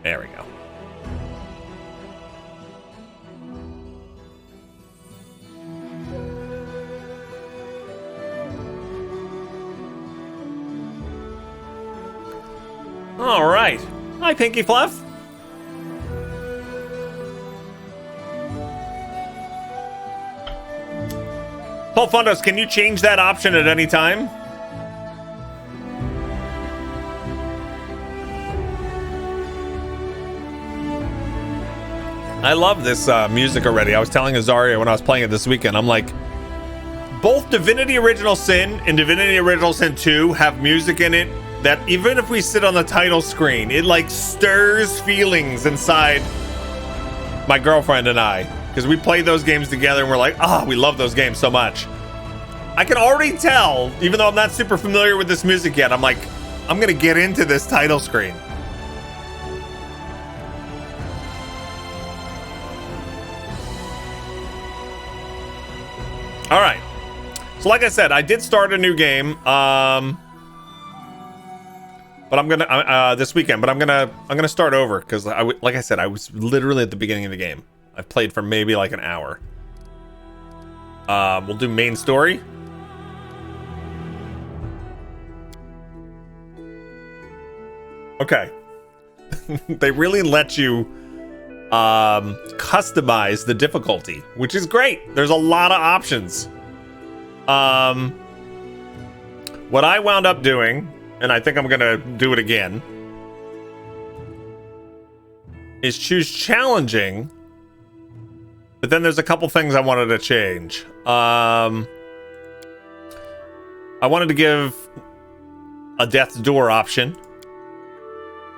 There we go. All right. Hi, Pinky Fluff. Paul Fundos, can you change that option at any time? I love this music already. I was telling Azaria when I was playing it this weekend, I'm like, both Divinity Original Sin and Divinity Original Sin 2 have music in it that even if we sit on the title screen, it like stirs feelings inside my girlfriend and I, because we played those games together and we're like, we love those games so much. I can already tell, even though I'm not super familiar with this music yet, I'm like, I'm gonna get into this title screen. All right. So like I said, I did start a new game. But I'm gonna this weekend. But I'm gonna start over because like I said, I was literally at the beginning of the game. I've played for maybe like an hour. We'll do main story. Okay. They really let you customize the difficulty, which is great. There's a lot of options. What I wound up doing, and I think I'm gonna do it again, is choose challenging, but then there's a couple things I wanted to change. I wanted to give a death's door option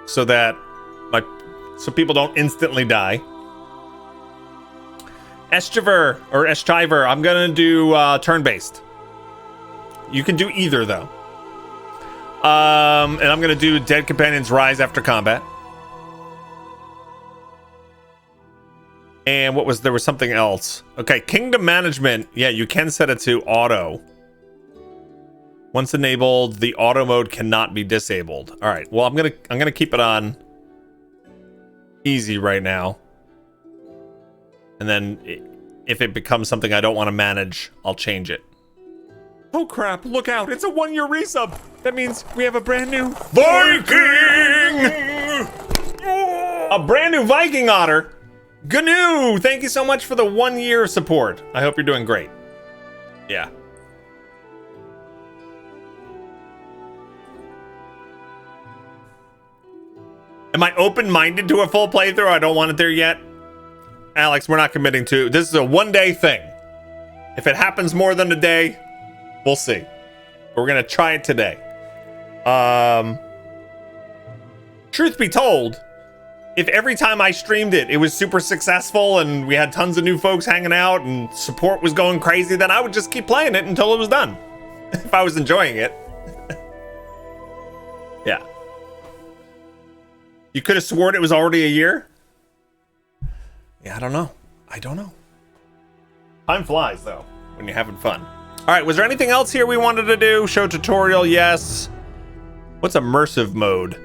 so that so people don't instantly die. Eschiver, I'm gonna do turn-based. You can do either though. And I'm gonna do Dead Companions Rise after combat. And there was something else. Okay, Kingdom Management. Yeah, you can set it to auto. Once enabled, the auto mode cannot be disabled. All right. Well, I'm gonna keep it on easy right now. And then if it becomes something I don't want to manage, I'll change it. Oh crap, look out, it's a 1-year resub. That means we have a brand new Viking! A brand new Viking Otter. GNU, thank you so much for the 1-year support. I hope you're doing great. Yeah. Am I open-minded to a full playthrough? I don't want it there yet. Alex, we're not committing to. This is a 1-day thing. If it happens more than a day, we'll see. But we're gonna try it today. Truth be told, if every time I streamed it, it was super successful and we had tons of new folks hanging out and support was going crazy, then I would just keep playing it until it was done. If I was enjoying it. Yeah. You could have sworn it was already a year? Yeah, I don't know. Time flies, though, when you're having fun. All right, was there anything else here we wanted to do? Show tutorial, yes. What's immersive mode?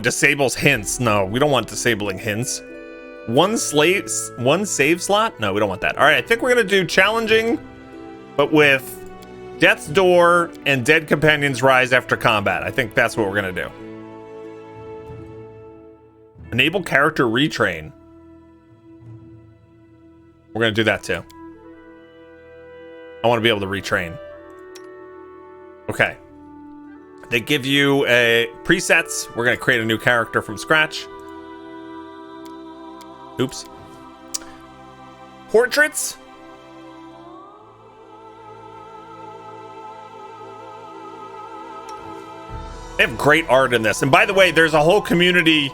Disables hints. No, we don't want disabling hints. One save slot? No, we don't want that. All right, I think we're gonna do challenging, but with Death's Door and Dead Companions Rise after combat. I think that's what we're gonna do. Enable character retrain. We're gonna do that too. I want to be able to retrain. Okay. They give you presets. We're gonna create a new character from scratch. Oops. Portraits. They have great art in this. And by the way, there's a whole community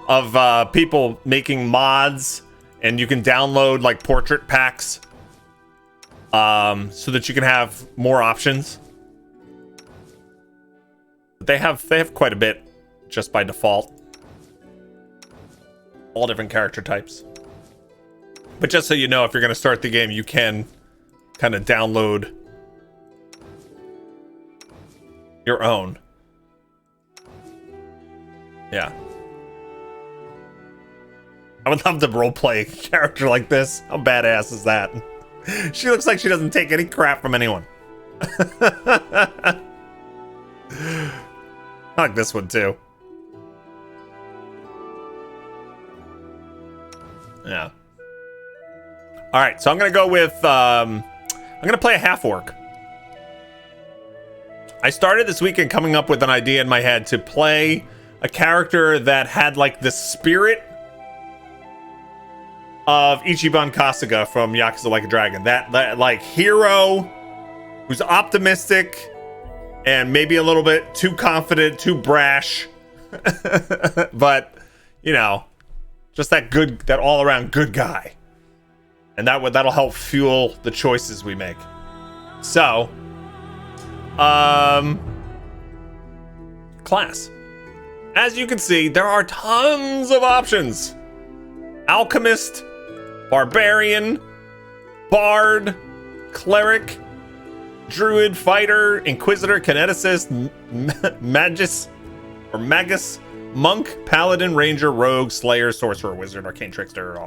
of people making mods, and you can download like portrait packs so that you can have more options. But they have quite a bit just by default. All different character types. But just so you know, if you're going to start the game, you can kind of download your own. Yeah. I would love to roleplay a character like this. How badass is that? She looks like she doesn't take any crap from anyone. I like this one too. Yeah. All right, so I'm gonna go with I'm gonna play a half orc. I started this weekend coming up with an idea in my head to play a character that had like the spirit of Ichiban Kasuga from Yakuza Like a Dragon. That like hero who's optimistic and maybe a little bit too confident, too brash, but you know, just that all around good guy. And that'll help fuel the choices we make. So, class. As you can see, there are tons of options. Alchemist, Barbarian, Bard, Cleric, Druid, Fighter, Inquisitor, Kineticist, Magus, Monk, Paladin, Ranger, Rogue, Slayer, Sorcerer, Wizard, Arcane Trickster.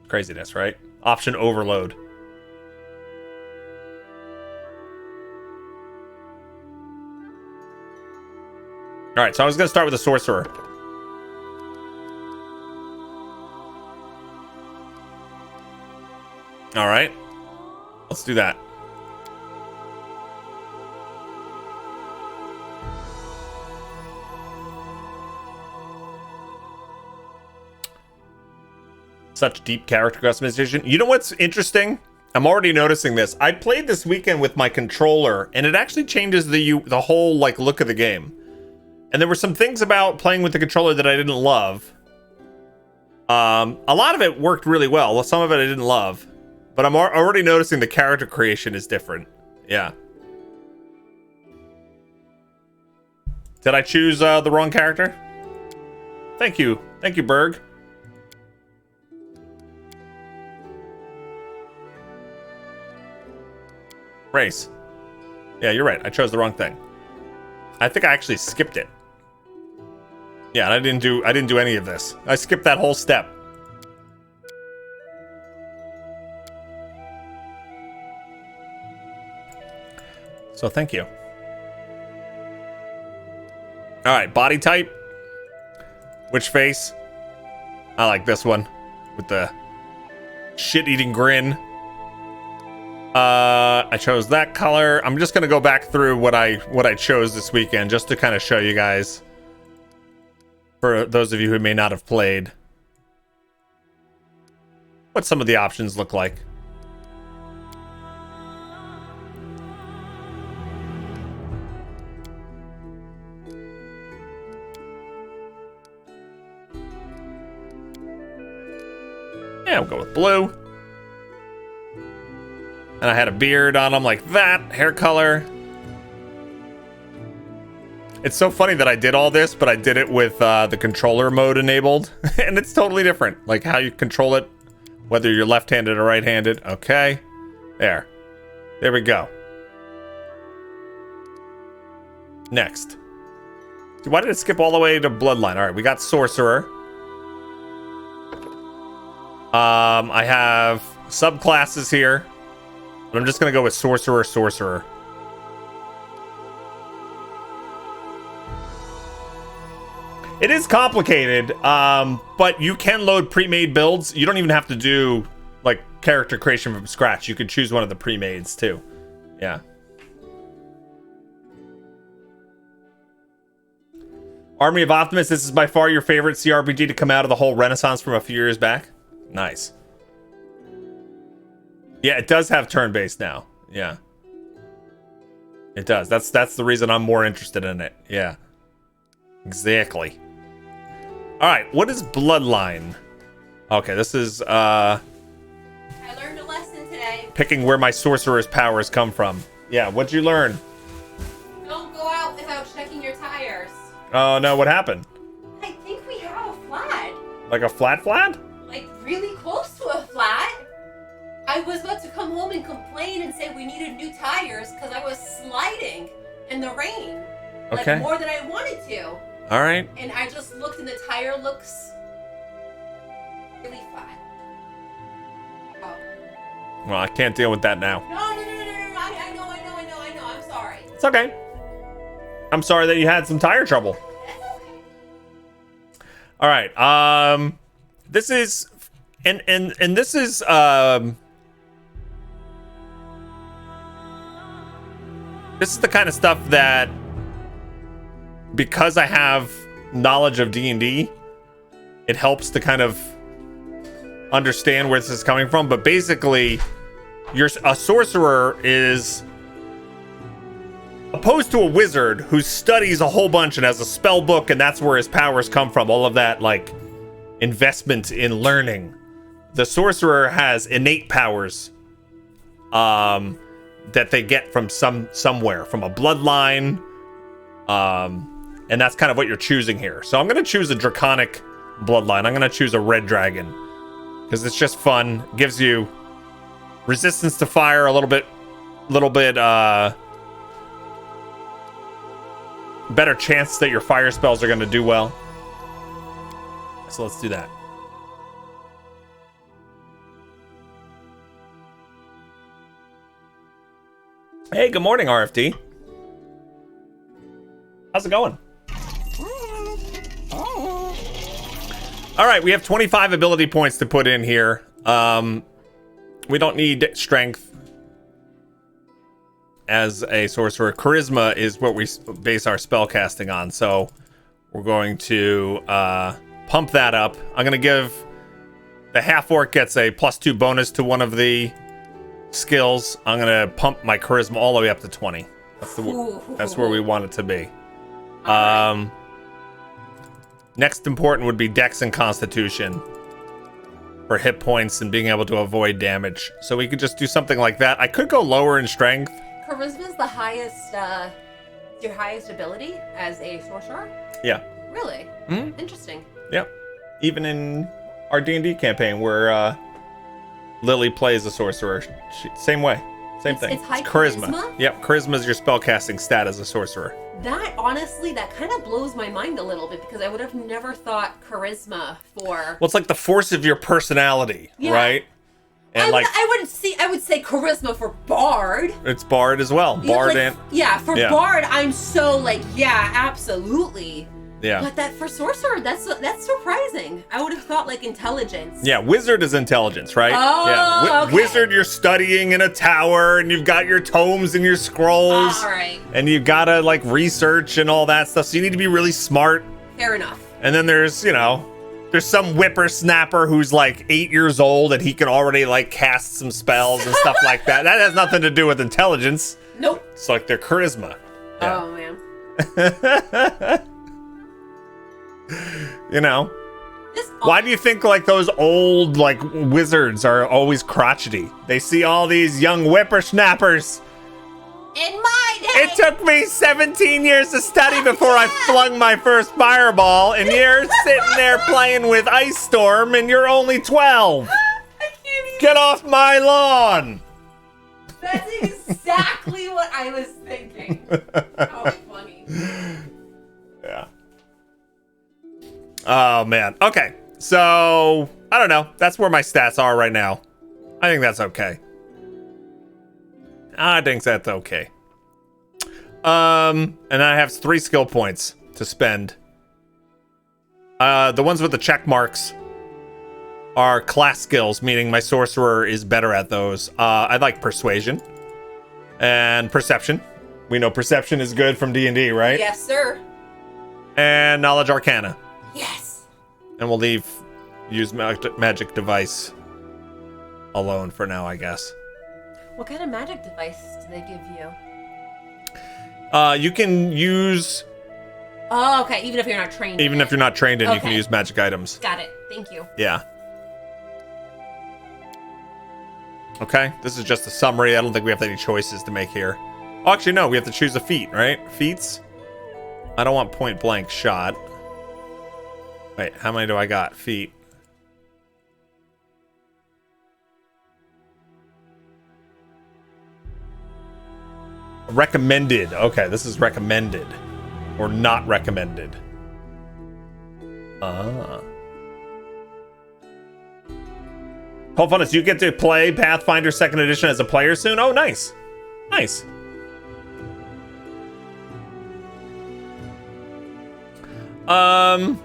Craziness, right? Option overload. All right, so I was going to start with a Sorcerer. All right, let's do that. Such deep character customization. You know what's interesting? I'm already noticing this. I played this weekend with my controller, and it actually changes the whole like look of the game. And there were some things about playing with the controller that I didn't love. A lot of it worked really well. Some of it I didn't love. But I'm already noticing the character creation is different. Yeah. Did I choose the wrong character? Thank you. Thank you, Berg. Race. Yeah, you're right. I chose the wrong thing. I think I actually skipped it. Yeah, and I didn't do any of this. I skipped that whole step. So thank you. All right, body type. Which face? I like this one with the shit-eating grin. I chose that color. I'm just gonna go back through what I chose this weekend just to kind of show you guys, for those of you who may not have played, what some of the options look like. Yeah, we'll go with blue. And I had a beard on him like that, hair color. It's so funny that I did all this, but I did it with the controller mode enabled. And it's totally different, like how you control it, whether you're left-handed or right-handed. Okay, there we go. Next. Why did it skip all the way to Bloodline? All right, we got Sorcerer. I have subclasses here. But I'm just gonna go with Sorcerer. It is complicated, but you can load pre-made builds. You don't even have to do like character creation from scratch. You could choose one of the pre-mades too. Yeah. Army of Optimists. This is by far your favorite CRPG to come out of the whole renaissance from a few years back. Nice. Yeah, it does have turn-based now. Yeah. It does. That's the reason I'm more interested in it. Yeah. Exactly. All right, what is Bloodline? Okay, this is I learned a lesson today. Picking where my sorcerer's powers come from. Yeah, what'd you learn? Don't go out without checking your tires. Oh no, what happened? I think we have a flat. Like a flat? Like really close to a flat. I was about to come home and complain and say we needed new tires because I was sliding in the rain. Like Okay. more than I wanted to. All right. And I just looked, and the tire looks really flat. Oh. Well, I can't deal with that now. No. I know. I'm sorry. It's okay. I'm sorry that you had some tire trouble. That's okay. All right. This is, and this is, this is the kind of stuff that, because I have knowledge of D&D, it helps to kind of understand where this is coming from. But basically, a sorcerer is opposed to a wizard who studies a whole bunch and has a spell book, and that's where his powers come from. All of that, like, investment in learning. The sorcerer has innate powers that they get from somewhere, from a bloodline, and that's kind of what you're choosing here. So I'm going to choose a draconic bloodline. I'm going to choose a red dragon because it's just fun. Gives you resistance to fire, a little bit better chance that your fire spells are going to do well. So let's do that. Hey, good morning, RFD. How's it going? All right, we have 25 ability points to put in here. We don't need strength as a sorcerer. Charisma is what we base our spell casting on, so we're going to pump that up. I'm going to give the half-orc gets a +2 bonus to one of the skills. I'm going to pump my charisma all the way up to 20. That's where we want it to be. Next important would be Dex and Constitution for hit points and being able to avoid damage. So we could just do something like that. I could go lower in strength. Charisma's the highest, your highest ability as a sorcerer? Yeah. Really? Mm-hmm. Interesting. Yep. Even in our D&D campaign where Lily plays a sorcerer. Same way. Same thing. It's high charisma. Yep, charisma is your spellcasting stat as a sorcerer. That, honestly, that kind of blows my mind a little bit because I would have never thought charisma for... Well, it's like the force of your personality, right? And I would say charisma for Bard. It's Bard as well. Bard and... Yeah, for Bard, I'm so like, yeah, absolutely. Yeah. But that for Sorcerer, that's surprising. I would have thought like intelligence. Yeah, Wizard is intelligence, right? Oh, yeah. Okay. Wizard, you're studying in a tower, and you've got your tomes and your scrolls. All right. And you've got to like research and all that stuff, so you need to be really smart. Fair enough. And then there's some whippersnapper who's like 8 years old, and he can already like cast some spells and stuff like that. That has nothing to do with intelligence. Nope. It's like their charisma. Yeah. Oh, man. Why do you think like those old like wizards are always crotchety? They see all these young whippersnappers. In my day, It took me 17 years to study before I flung my first fireball, and you're sitting there playing with Ice Storm, and you're only 12. I can't even... Get off my lawn. That's exactly what I was thinking. How funny. Yeah. Oh, man. Okay. So, I don't know. That's where my stats are right now. I think that's okay. And I have 3 skill points to spend. The ones with the check marks are class skills, meaning my sorcerer is better at those. I like persuasion and perception. We know perception is good from D&D, right? Yes, sir. And knowledge arcana. Yes. And we'll use magic device alone for now, I guess. What kind of magic device do they give you? You can use... Oh, okay. Even if you're not trained Even if you're not trained in, okay. You can use magic items. Got it. Thank you. Yeah. Okay, this is just a summary. I don't think we have any choices to make here. Oh, actually, no. We have to choose a feat, right? Feats? I don't want point blank shot. Wait, how many do I got? Feet. Recommended. Okay, this is recommended. Or not recommended. Ah. Paul Funness, you get to play Pathfinder 2nd Edition as a player soon? Oh, nice. Nice. I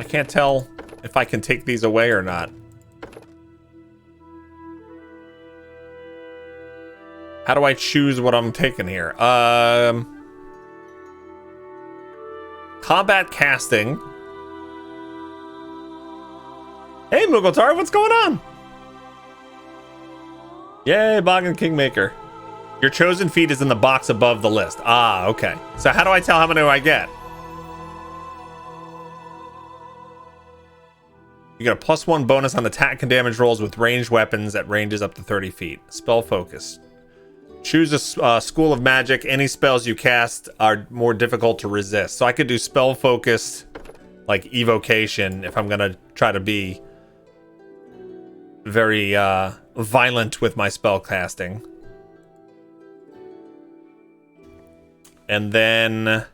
can't tell if I can take these away or not. How do I choose what I'm taking here? Combat casting. Hey, Mughal, what's going on? Yay, Bog and Kingmaker. Your chosen feat is in the box above the list. Ah, okay. So how do I tell how many I get? You get a +1 bonus on attack and damage rolls with ranged weapons at ranges up to 30 feet. Spell focus. Choose a school of magic. Any spells you cast are more difficult to resist. So I could do spell focus, like evocation, if I'm gonna try to be very violent with my spell casting. And then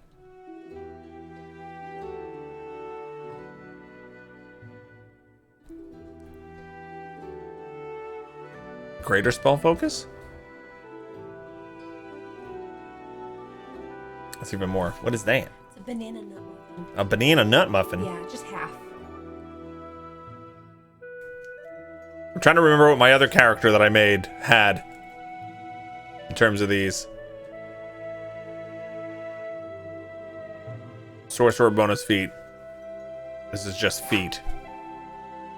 greater spell focus? That's even more. What is that? It's a banana nut muffin. A banana nut muffin? Yeah, just half. I'm trying to remember what my other character that I made had in terms of these. Sorcerer bonus feat. This is just feat.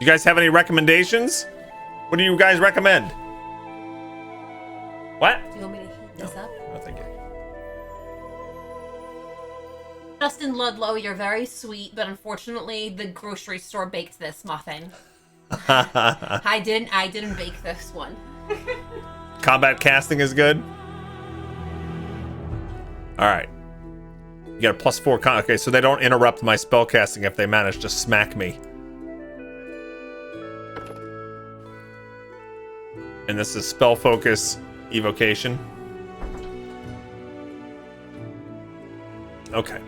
You guys have any recommendations? What do you guys recommend? What? Do you want me to heat this up? No, thank you. Justin Ludlow, you're very sweet, but unfortunately the grocery store baked this muffin. I didn't bake this one. Combat casting is good. All right. You got a +4 con. Okay, so they don't interrupt my spell casting if they manage to smack me. And this is spell focus evocation. Okay.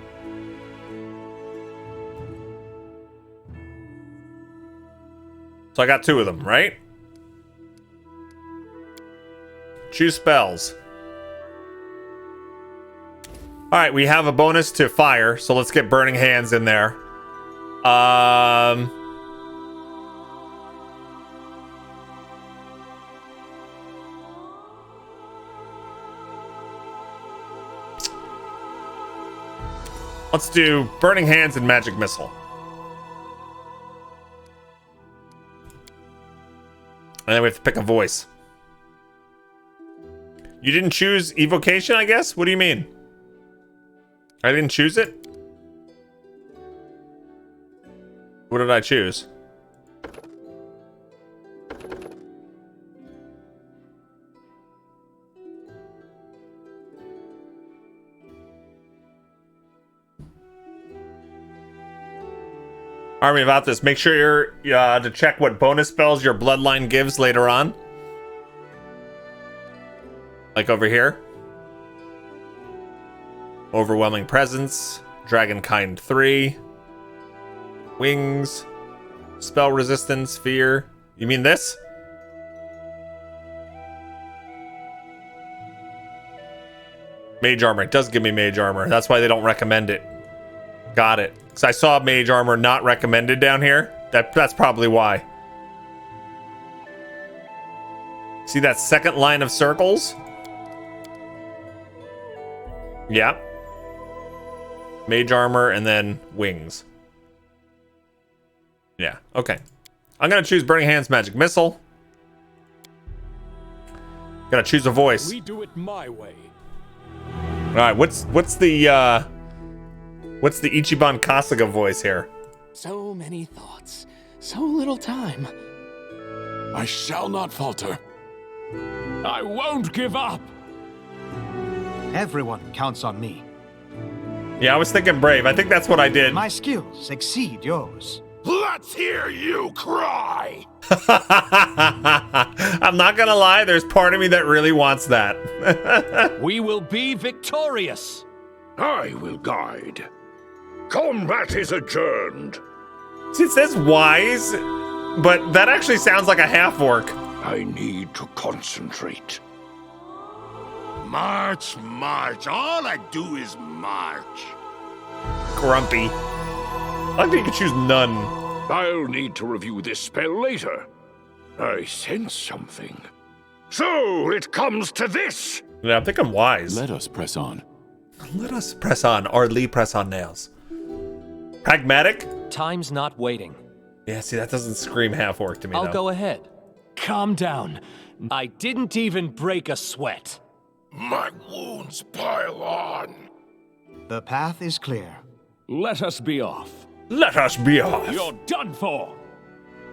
So I got 2 of them, right? Choose spells. All right, we have a bonus to fire, so let's get Burning Hands in there. Let's do Burning Hands and Magic Missile. And then we have to pick a voice. You didn't choose evocation, I guess? What do you mean? I didn't choose it? What did I choose? Army about this. Make sure you're to check what bonus spells your bloodline gives later on. Like over here. Overwhelming Presence, Dragonkind 3, Wings, Spell Resistance, Fear. You mean this? Mage Armor. It does give me Mage Armor. That's why they don't recommend it. Got it. Because I saw Mage Armor not recommended down here. That's probably why. See that second line of circles? Yeah. Mage Armor and then Wings. Yeah, okay. I'm gonna choose Burning Hands Magic Missile. Gotta choose a voice. We do it my way. Alright, what's the Ichiban Kasuga voice here? So many thoughts, so little time. I shall not falter. I won't give up. Everyone counts on me. Yeah, I was thinking Brave. I think that's what I did. My skills exceed yours. Let's hear you cry. I'm not gonna lie, there's part of me that really wants that. We will be victorious. I will guide. Combat is adjourned. See, it says wise, but that actually sounds like a half-orc. I need to concentrate. March, march. All I do is march. Grumpy. I like that you can choose none. I'll need to review this spell later. I sense something. So it comes to this. Yeah, I'm thinking wise. Let us press on. Let us press on. Or Lee press on nails. Pragmatic? Time's not waiting. Yeah, see, that doesn't scream half-orc to me, I'll though. go ahead. Calm down. I didn't even break a sweat. My wounds pile on. The path is clear. Let us be off. Let us be off. You're done for.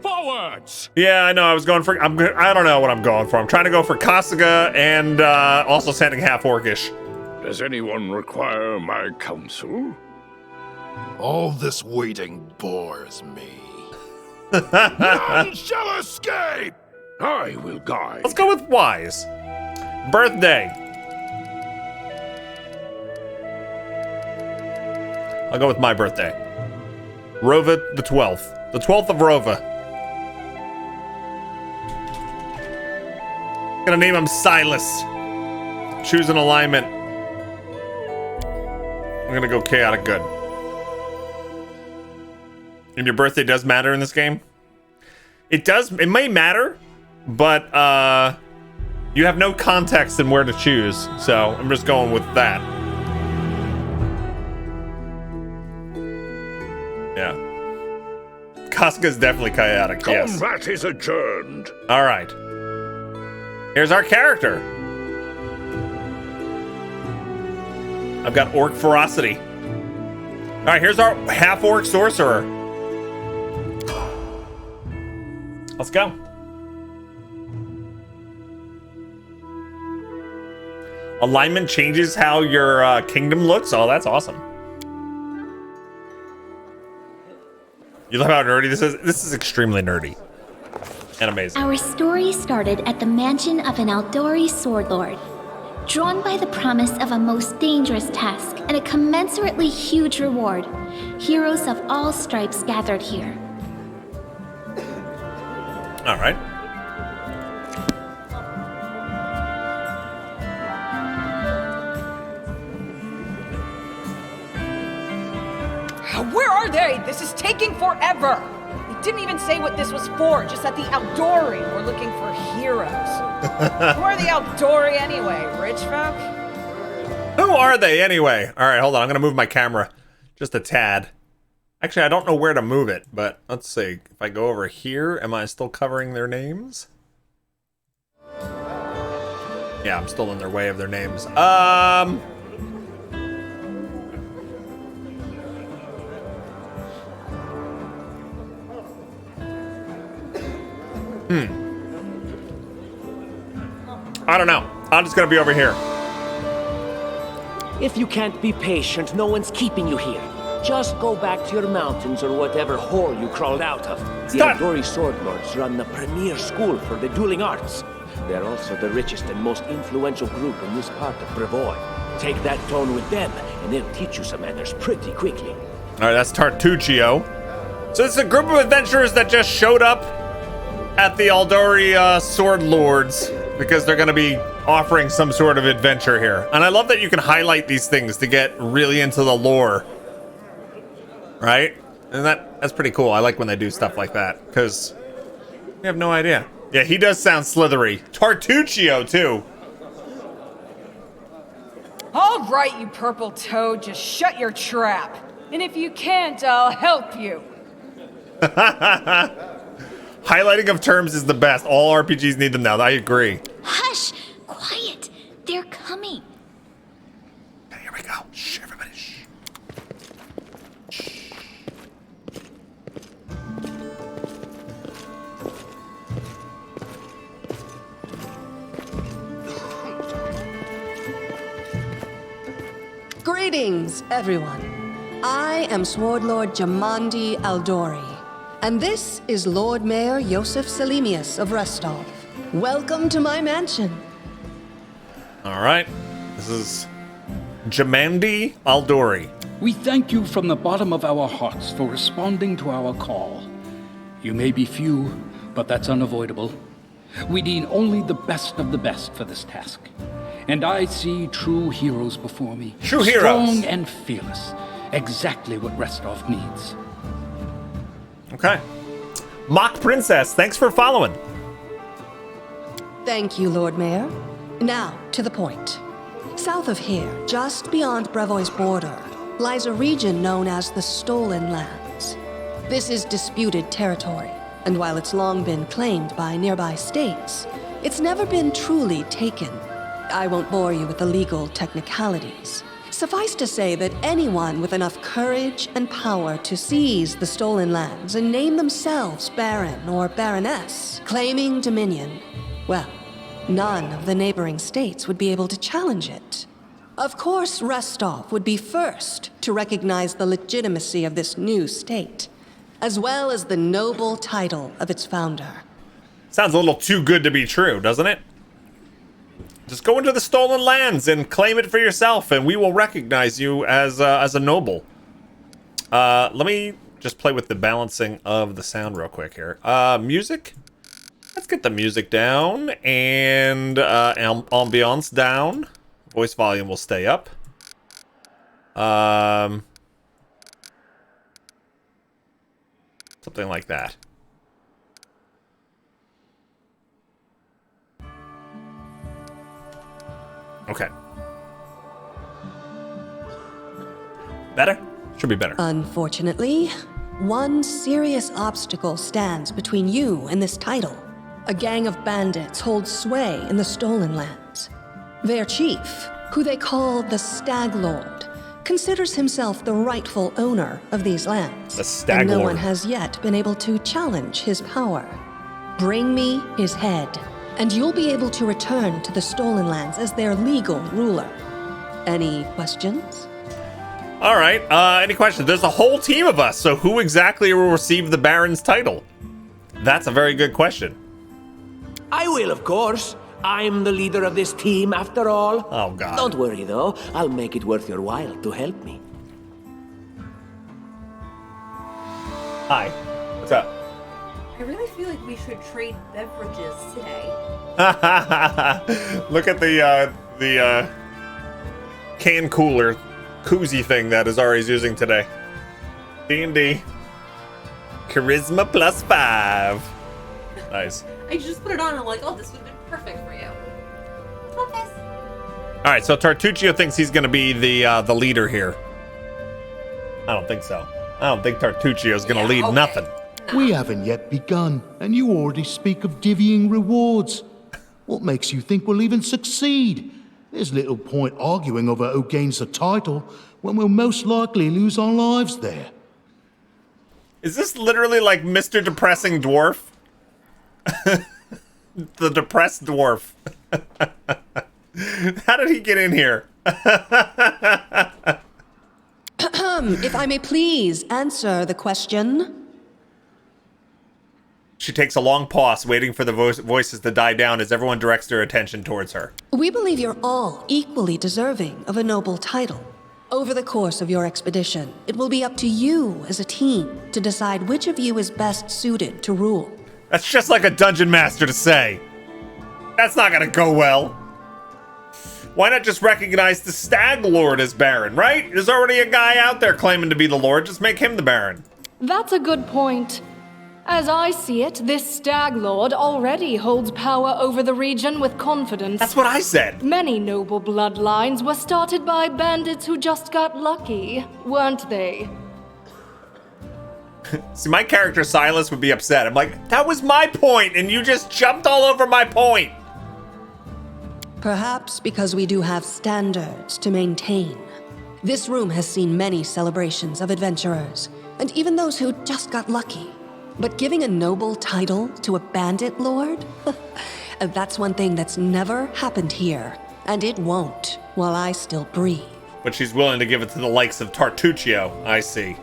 Forwards! Yeah, I know. I was going for... I don't know what I'm going for. I'm trying to go for Kasuga and also sounding half-orcish. Does anyone require my counsel? All this waiting bores me. None shall escape! I will guide. Let's go with wise. Birthday. I'll go with my birthday. Rova the 12th. The 12th of Rova. Gonna name him Silas. Choose an alignment. I'm gonna go chaotic good. And your birthday does matter in this game? It does. It may matter, but you have no context in where to choose. So I'm just going with that. Yeah. Kasuga's definitely chaotic, yes. Combat is adjourned. All right. Here's our character. I've got orc ferocity. All right, here's our half-orc sorcerer. Let's go. Alignment changes how your kingdom looks. Oh, that's awesome. You love how nerdy this is? This is extremely nerdy and amazing. Our story started at the mansion of an Aldori sword lord. Drawn by the promise of a most dangerous task and a commensurately huge reward, heroes of all stripes gathered here. All right. Where are they? This is taking forever. They didn't even say what this was for, just that the Aldori were looking for heroes. Who are the Aldori anyway? Rich folk? Who are they anyway? All right, hold on. I'm going to move my camera just a tad. Actually, I don't know where to move it, but let's see. If I go over here, am I still covering their names? Yeah, I'm still in their way of their names. I don't know. I'm just going to be over here. If you can't be patient, no one's keeping you here. Just go back to your mountains or whatever hole you crawled out of. The Stop. Aldori Sword Lords run the premier school for the dueling arts. They're also the richest and most influential group in this part of Brevoy. Take that tone with them, and they'll teach you some manners pretty quickly. All right, that's Tartuccio. So it's a group of adventurers that just showed up at the Aldori Sword Lords because they're going to be offering some sort of adventure here. And I love that you can highlight these things to get really into the lore. Right? And that's pretty cool. I like when they do stuff like that because you have no idea. Yeah, he does sound slithery. Tartuccio, too. All right, you purple toad, just shut your trap. And if you can't, I'll help you. Highlighting of terms is the best. All RPGs need them now. I agree. Hush! Quiet! They're coming. Okay, here we go. Shh, everybody, shh. Shh. Greetings, everyone. I am Sword Lord Jamandi Aldori, and this is Lord Mayor Yosef Selimius of Restov. Welcome to my mansion. All right. This is Jamandi Aldori. We thank you from the bottom of our hearts for responding to our call. You may be few, but that's unavoidable. We need only the best of the best for this task. And I see true heroes before me. True heroes. Strong and fearless. Exactly what Restov needs. Okay. Mock Princess, thanks for following. Thank you, Lord Mayor. Now, to the point. South of here, just beyond Brevoy's border, lies a region known as the Stolen Lands. This is disputed territory, and while it's long been claimed by nearby states, it's never been truly taken. I won't bore you with the legal technicalities. Suffice to say that anyone with enough courage and power to seize the Stolen Lands and name themselves Baron or Baroness, claiming dominion, well, none of the neighboring states would be able to challenge it. Of course, Restov would be first to recognize the legitimacy of this new state, as well as the noble title of its founder. Sounds a little too good to be true, doesn't it? Just go into the Stolen Lands and claim it for yourself, and we will recognize you as a noble. Let me just play with the balancing of the sound real quick here. Music. Let's get the music down and ambiance down. Voice volume will stay up. Something like that. Okay. Better? Should be better. Unfortunately, one serious obstacle stands between you and this title. A gang of bandits holds sway in the Stolen Lands. Their chief, who they call the Stag Lord, considers himself the rightful owner of these lands. The Stag and no Lord. one has yet been able to challenge his power. Bring me his head, and you'll be able to return to the Stolen Lands as their legal ruler. Any questions? All right. Any questions? There's a whole team of us, so who exactly will receive the Baron's title? That's a very good question. I will, of course. I'm the leader of this team, after all. Oh, God. Don't worry, though. I'll make it worth your while to help me. Hi. What's up? I really feel like we should trade beverages today. Look at the can cooler koozie thing that Azari's using today. D&D. Charisma +5. Nice. I just put it on and I'm like, oh, this would have been perfect for you. Okay. All right, so Tartuccio thinks he's going to be the leader here. I don't think so. I don't think Tartuccio's going to lead nothing. We haven't yet begun, and you already speak of divvying rewards. What makes you think we'll even succeed? There's little point arguing over who gains the title when we'll most likely lose our lives there. Is this literally like Mr. Depressing Dwarf? The depressed dwarf. How did he get in here? If I may please answer the question. She takes a long pause, waiting for the voices to die down as everyone directs their attention towards her. We believe you're all equally deserving of a noble title. Over the course of your expedition, it will be up to you as a team to decide which of you is best suited to rule. That's just like a dungeon master to say. That's not gonna go well. Why not just recognize the Stag Lord as Baron, right? There's already a guy out there claiming to be the Lord. Just make him the Baron. That's a good point. As I see it, this Stag Lord already holds power over the region with confidence. That's what I said. Many noble bloodlines were started by bandits who just got lucky, weren't they? See, my character Silas would be upset. I'm like, that was my point, and you just jumped all over my point. Perhaps because we do have standards to maintain. This room has seen many celebrations of adventurers, and even those who just got lucky. But giving a noble title to a bandit lord? That's one thing that's never happened here, and it won't while I still breathe. But she's willing to give it to the likes of Tartuccio, I see.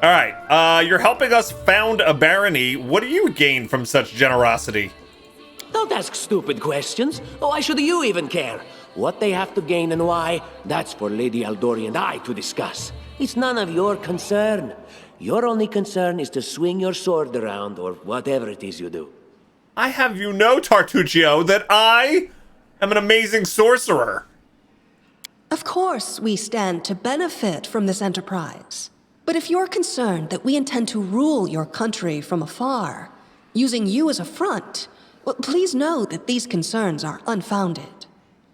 All right, you're helping us found a barony. What do you gain from such generosity? Don't ask stupid questions. Why should you even care? What they have to gain and why, that's for Lady Aldori and I to discuss. It's none of your concern. Your only concern is to swing your sword around or whatever it is you do. I have you know, Tartuccio, that I am an amazing sorcerer. Of course, we stand to benefit from this enterprise. But if you're concerned that we intend to rule your country from afar, using you as a front, well, please know that these concerns are unfounded.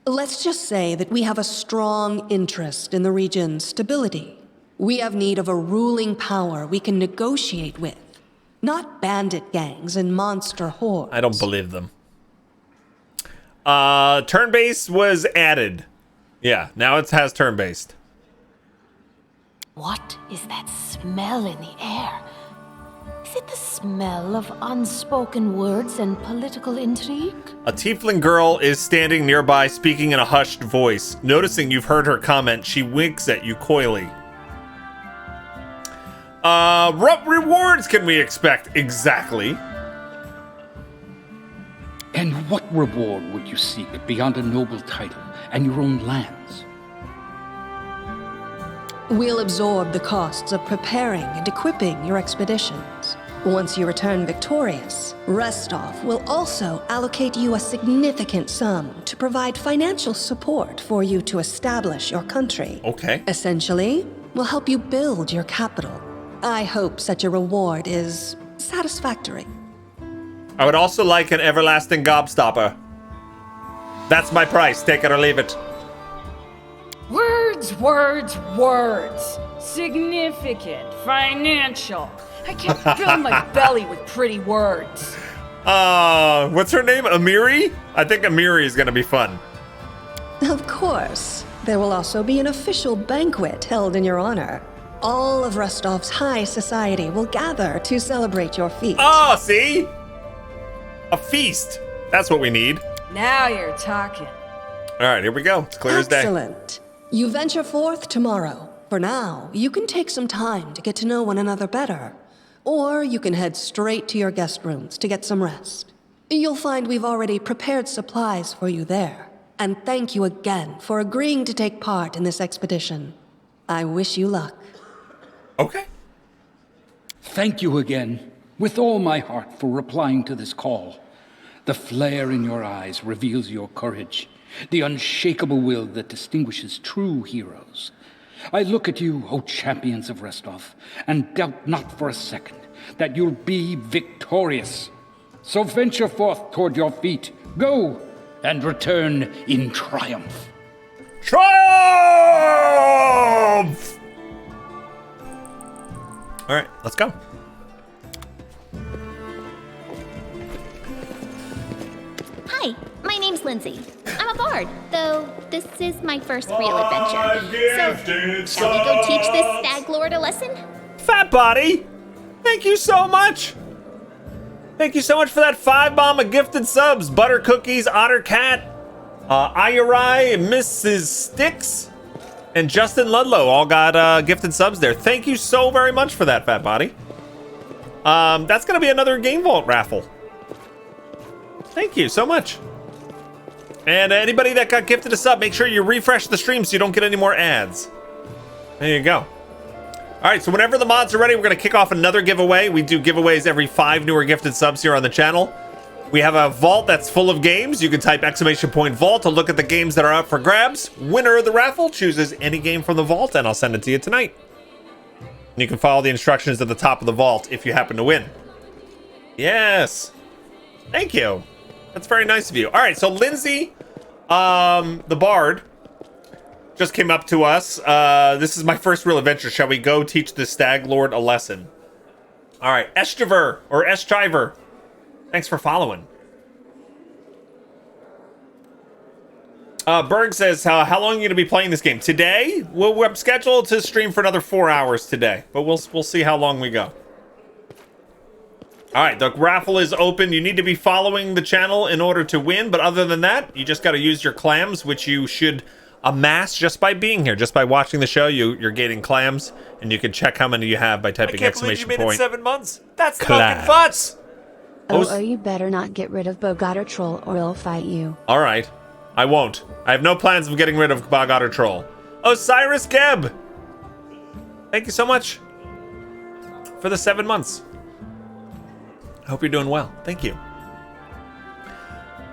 Let's just say that we have a strong interest in the region's stability. We have need of a ruling power we can negotiate with, not bandit gangs and monster hordes. I don't believe them. Turn-based was added. Yeah, now it has turn-based. What is that smell in the air? Is it the smell of unspoken words and political intrigue? A tiefling girl is standing nearby speaking in a hushed voice. Noticing you've heard her comment, she winks at you coyly. What rewards can we expect exactly? And what reward would you seek beyond a noble title and your own lands? We'll absorb the costs of preparing and equipping your expeditions. Once you return victorious, Restov will also allocate you a significant sum to provide financial support for you to establish your country. Okay. Essentially, we'll help you build your capital. I hope such a reward is satisfactory. I would also like an everlasting gobstopper. That's my price. Take it or leave it. Words, words, words. Significant, financial. I can't fill my belly with pretty words. What's her name? Amiri? I think Amiri is going to be fun. Of course. There will also be an official banquet held in your honor. All of Rostov's high society will gather to celebrate your feat. Oh, see? A feast. That's what we need. Now you're talking. All right, here we go. It's clear as day. Excellent. You venture forth tomorrow. For now, you can take some time to get to know one another better. Or you can head straight to your guest rooms to get some rest. You'll find we've already prepared supplies for you there. And thank you again for agreeing to take part in this expedition. I wish you luck. Okay. Thank you again, with all my heart, for replying to this call. The flare in your eyes reveals your courage, the unshakable will that distinguishes true heroes. I look at you, O champions of Restov, and doubt not for a second that you'll be victorious. So venture forth toward your feet. Go, and return in triumph. Triumph! All right, let's go. Hi, my name's Lindsay. I'm a bard, though this is my first real adventure. So, shall we go teach this stag lord a lesson? Fat Body, thank you so much. Thank you so much for that 5 bomb of gifted subs. Butter Cookies, Otter Cat, Ayurai, Mrs. Sticks, and Justin Ludlow all got gifted subs there. Thank you so very much for that, Fat Body. That's gonna be another Game Vault raffle. Thank you so much. And anybody that got gifted a sub, make sure you refresh the stream so you don't get any more ads. There you go. All right, so whenever the mods are ready, we're gonna kick off another giveaway. We do giveaways every 5 newer gifted subs here on the channel. We have a vault that's full of games. You can type !vault to look at the games that are up for grabs. Winner of the raffle chooses any game from the vault, and I'll send it to you tonight. And you can follow the instructions at the top of the vault if you happen to win. Yes. Thank you. That's very nice of you. All right, so Lindsay, the bard, just came up to us. This is my first real adventure. Shall we go teach the Stag Lord a lesson? All right, Estriver, or Estriver. Thanks for following. Berg says, how long are you going to be playing this game? Today? We're scheduled to stream for another 4 hours today, but we'll see how long we go. All right, the raffle is open. You need to be following the channel in order to win, but other than that, you just got to use your clams, which you should amass just by being here. Just by watching the show, you're gaining clams, and you can check how many you have by typing exclamation point. I can't believe you made it 7 months. That's fucking futs. Oh, you better not get rid of Bog Otter troll or he'll fight you. All right. I won't. I have no plans of getting rid of Bog Otter Troll. Osiris Geb! Thank you so much for the 7 months. I hope you're doing well. Thank you.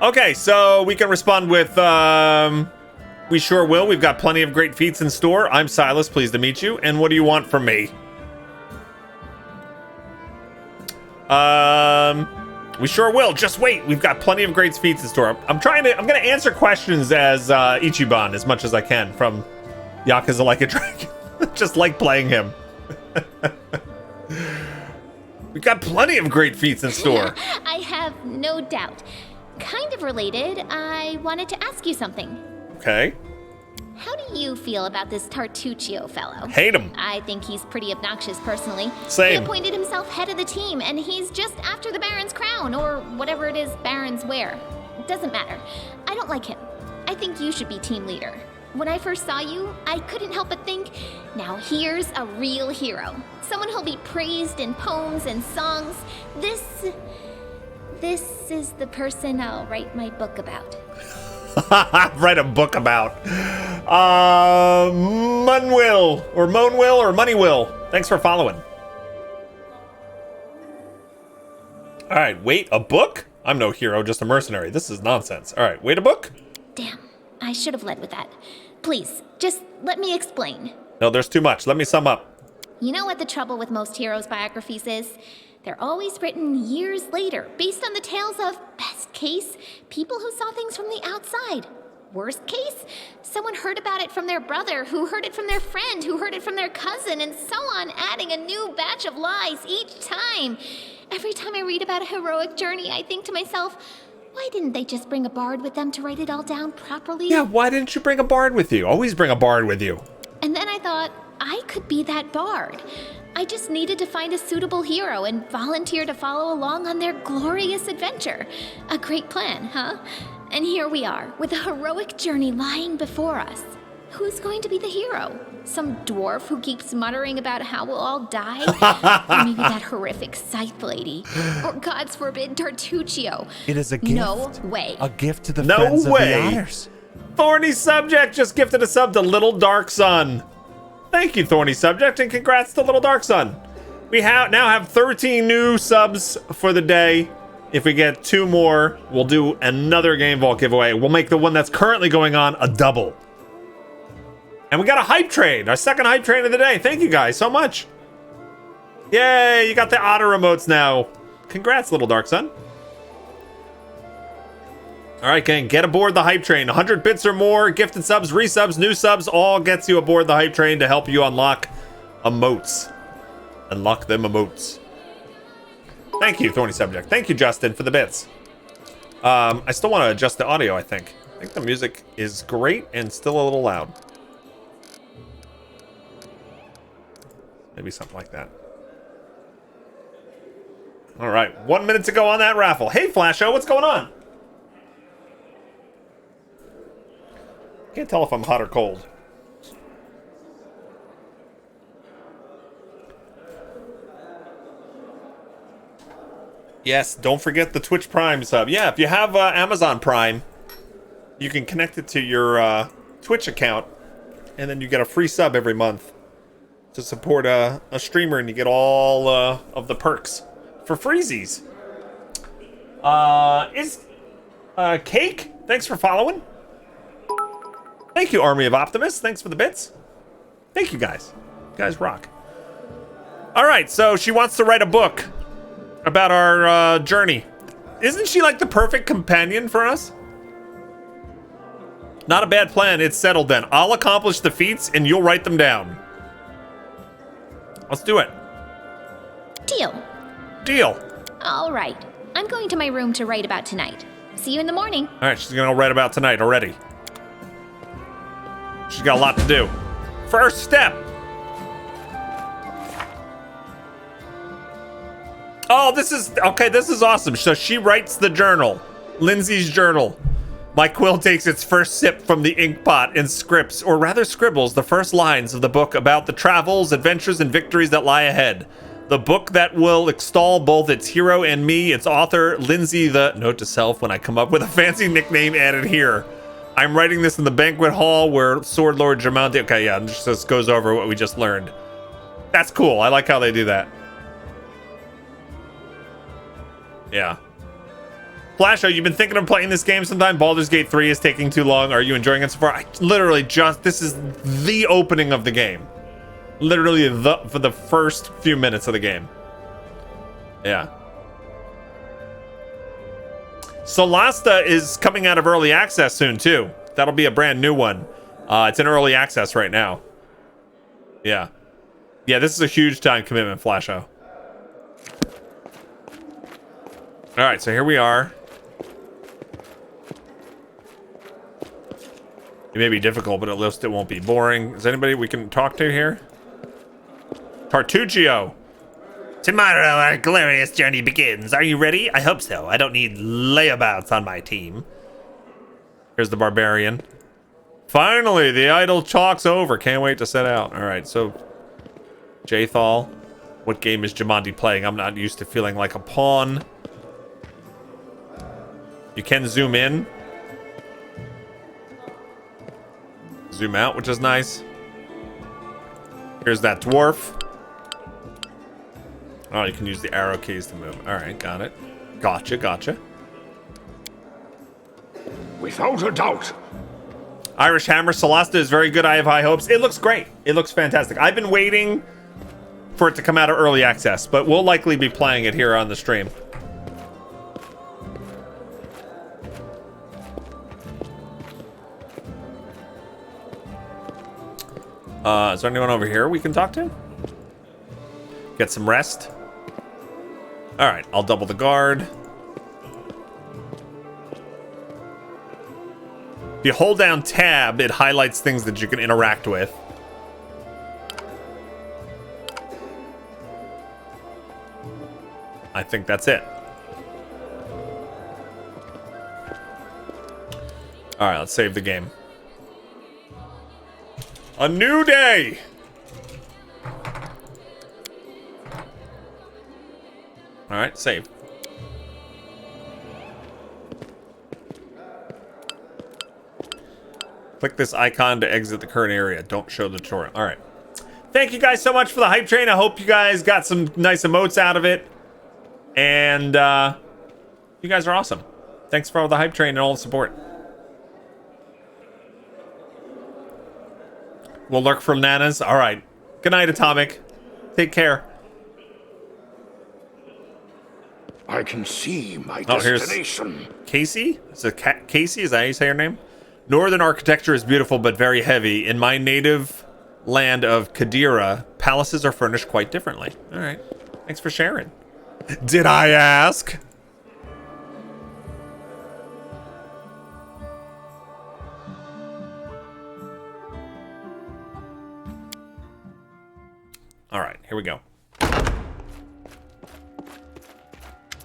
Okay, so we can respond with, we sure will. We've got plenty of great feats in store. I'm Silas, pleased to meet you. And what do you want from me? We sure will. Just wait. We've got plenty of great feats in store. I'm gonna answer questions as Ichiban as much as I can from Yakuza Like a Dragon. Just like playing him. We've got plenty of great feats in store. I have no doubt. Kind of related, I wanted to ask you something. Okay. How do you feel about this Tartuccio fellow? Hate him. I think he's pretty obnoxious personally. Same. He appointed himself head of the team, and he's just after the Baron's crown, or whatever it is barons wear. It doesn't matter. I don't like him. I think you should be team leader. When I first saw you, I couldn't help but think, now here's a real hero. Someone who'll be praised in poems and songs. This is the person I'll write my book about. Write a book about. Monwill or Moneywill. Thanks for following. All right, wait, a book? I'm no hero, just a mercenary. This is nonsense. All right, wait a book? Damn, I should have led with that. Please, just let me explain. No, there's too much. Let me sum up. You know what the trouble with most heroes' biographies is? They're always written years later, based on the tales of, best case, people who saw things from the outside. Worst case, someone heard about it from their brother, who heard it from their friend, who heard it from their cousin, and so on, adding a new batch of lies each time. Every time I read about a heroic journey, I think to myself, why didn't they just bring a bard with them to write it all down properly? Yeah, why didn't you bring a bard with you? Always bring a bard with you. And then I thought, I could be that bard. I just needed to find a suitable hero and volunteer to follow along on their glorious adventure. A great plan, huh? And here we are, with a heroic journey lying before us. Who's going to be the hero? Some dwarf who keeps muttering about how we'll all die? Or maybe that horrific scythe lady? Or, God's forbid, Tartuccio? It is a gift. No way. A gift to the No friends way. of the Otters. Thorny Subject just gifted a sub to Little Dark Sun. Thank you, Thorny Subject, and congrats to Little Dark Sun. We now have 13 new subs for the day. If we get 2 more, we'll do another Game Vault giveaway. We'll make the one that's currently going on a double. And we got a hype train, our second hype train of the day. Thank you guys so much. Yay, you got the Otter emotes now. Congrats, Little Dark Sun. All right, gang, get aboard the hype train. 100 bits or more, gifted subs, resubs, new subs, all gets you aboard the hype train to help you unlock emotes. Unlock them emotes. Thank you, Thorny Subject. Thank you, Justin, for the bits. I still want to adjust the audio, I think. I think the music is great and still a little loud. Maybe something like that. All right, 1 minute to go on that raffle. Hey, Flasho, what's going on? Can't tell if I'm hot or cold. Yes, don't forget the Twitch Prime sub. Yeah, if you have Amazon Prime, you can connect it to your Twitch account, and then you get a free sub every month to support a streamer, and you get all of the perks for freezies. Cake, thanks for following. Thank you, Army of Optimists. Thanks for the bits. Thank you, guys. You guys rock. All right, so she wants to write a book about our journey. Isn't she like the perfect companion for us? Not a bad plan. It's settled then. I'll accomplish the feats and you'll write them down. Let's do it. Deal. Deal. All right. I'm going to my room to write about tonight. See you in the morning. All right, she's gonna write about tonight already. She's got a lot to do. First step. Oh, this is awesome. So she writes the journal, Lindsay's journal. My quill takes its first sip from the ink pot and scripts, or rather scribbles, the first lines of the book about the travels, adventures, and victories that lie ahead. The book that will extol both its hero and me, its author, Lindsay the... Note to self, when I come up with a fancy nickname, added here. I'm writing this in the banquet hall where Sword Lord Germonti. Okay, yeah, this goes over what we just learned. That's cool. I like how they do that. Yeah. Flasho, you've been thinking of playing this game sometime? Baldur's Gate 3 is taking too long. Are you enjoying it so far? This is the opening of the game. Literally for the first few minutes of the game. Yeah. Solasta is coming out of early access soon too. That'll be a brand new one. It's in early access right now. Yeah. Yeah, this is a huge time commitment, Flasho. All right, so here we are. It may be difficult, but at least it won't be boring. Is anybody we can talk to here? Tartuccio. Tomorrow our glorious journey begins. Are you ready? I hope so. I don't need layabouts on my team. Here's the barbarian. Finally, the idle chalk's over. Can't wait to set out. All right, so Jathal. What game is Jumanji playing? I'm not used to feeling like a pawn. You can zoom in. Zoom out, which is nice. Here's that dwarf. Oh, you can use the arrow keys to move. All right, got it. Gotcha. Without a doubt. Irish Hammer, Solasta is very good. I have high hopes. It looks great. It looks fantastic. I've been waiting for it to come out of early access, but we'll likely be playing it here on the stream. Is there anyone over here we can talk to? Get some rest. All right, I'll double the guard. If you hold down tab, it highlights things that you can interact with. I think that's it. All right, let's save the game. A new day! Alright, save. Click this icon to exit the current area. Don't show the tutorial. Alright. Thank you guys so much for the hype train. I hope you guys got some nice emotes out of it. And you guys are awesome. Thanks for all the hype train and all the support. We'll lurk for nanas. All right. Good night, Atomic. Take care. I can see my destination. Casey? Is it Casey? Is that how you say her name? Northern architecture is beautiful but very heavy. In my native land of Kadira, palaces are furnished quite differently. All right. Thanks for sharing. Did I ask? All right, here we go.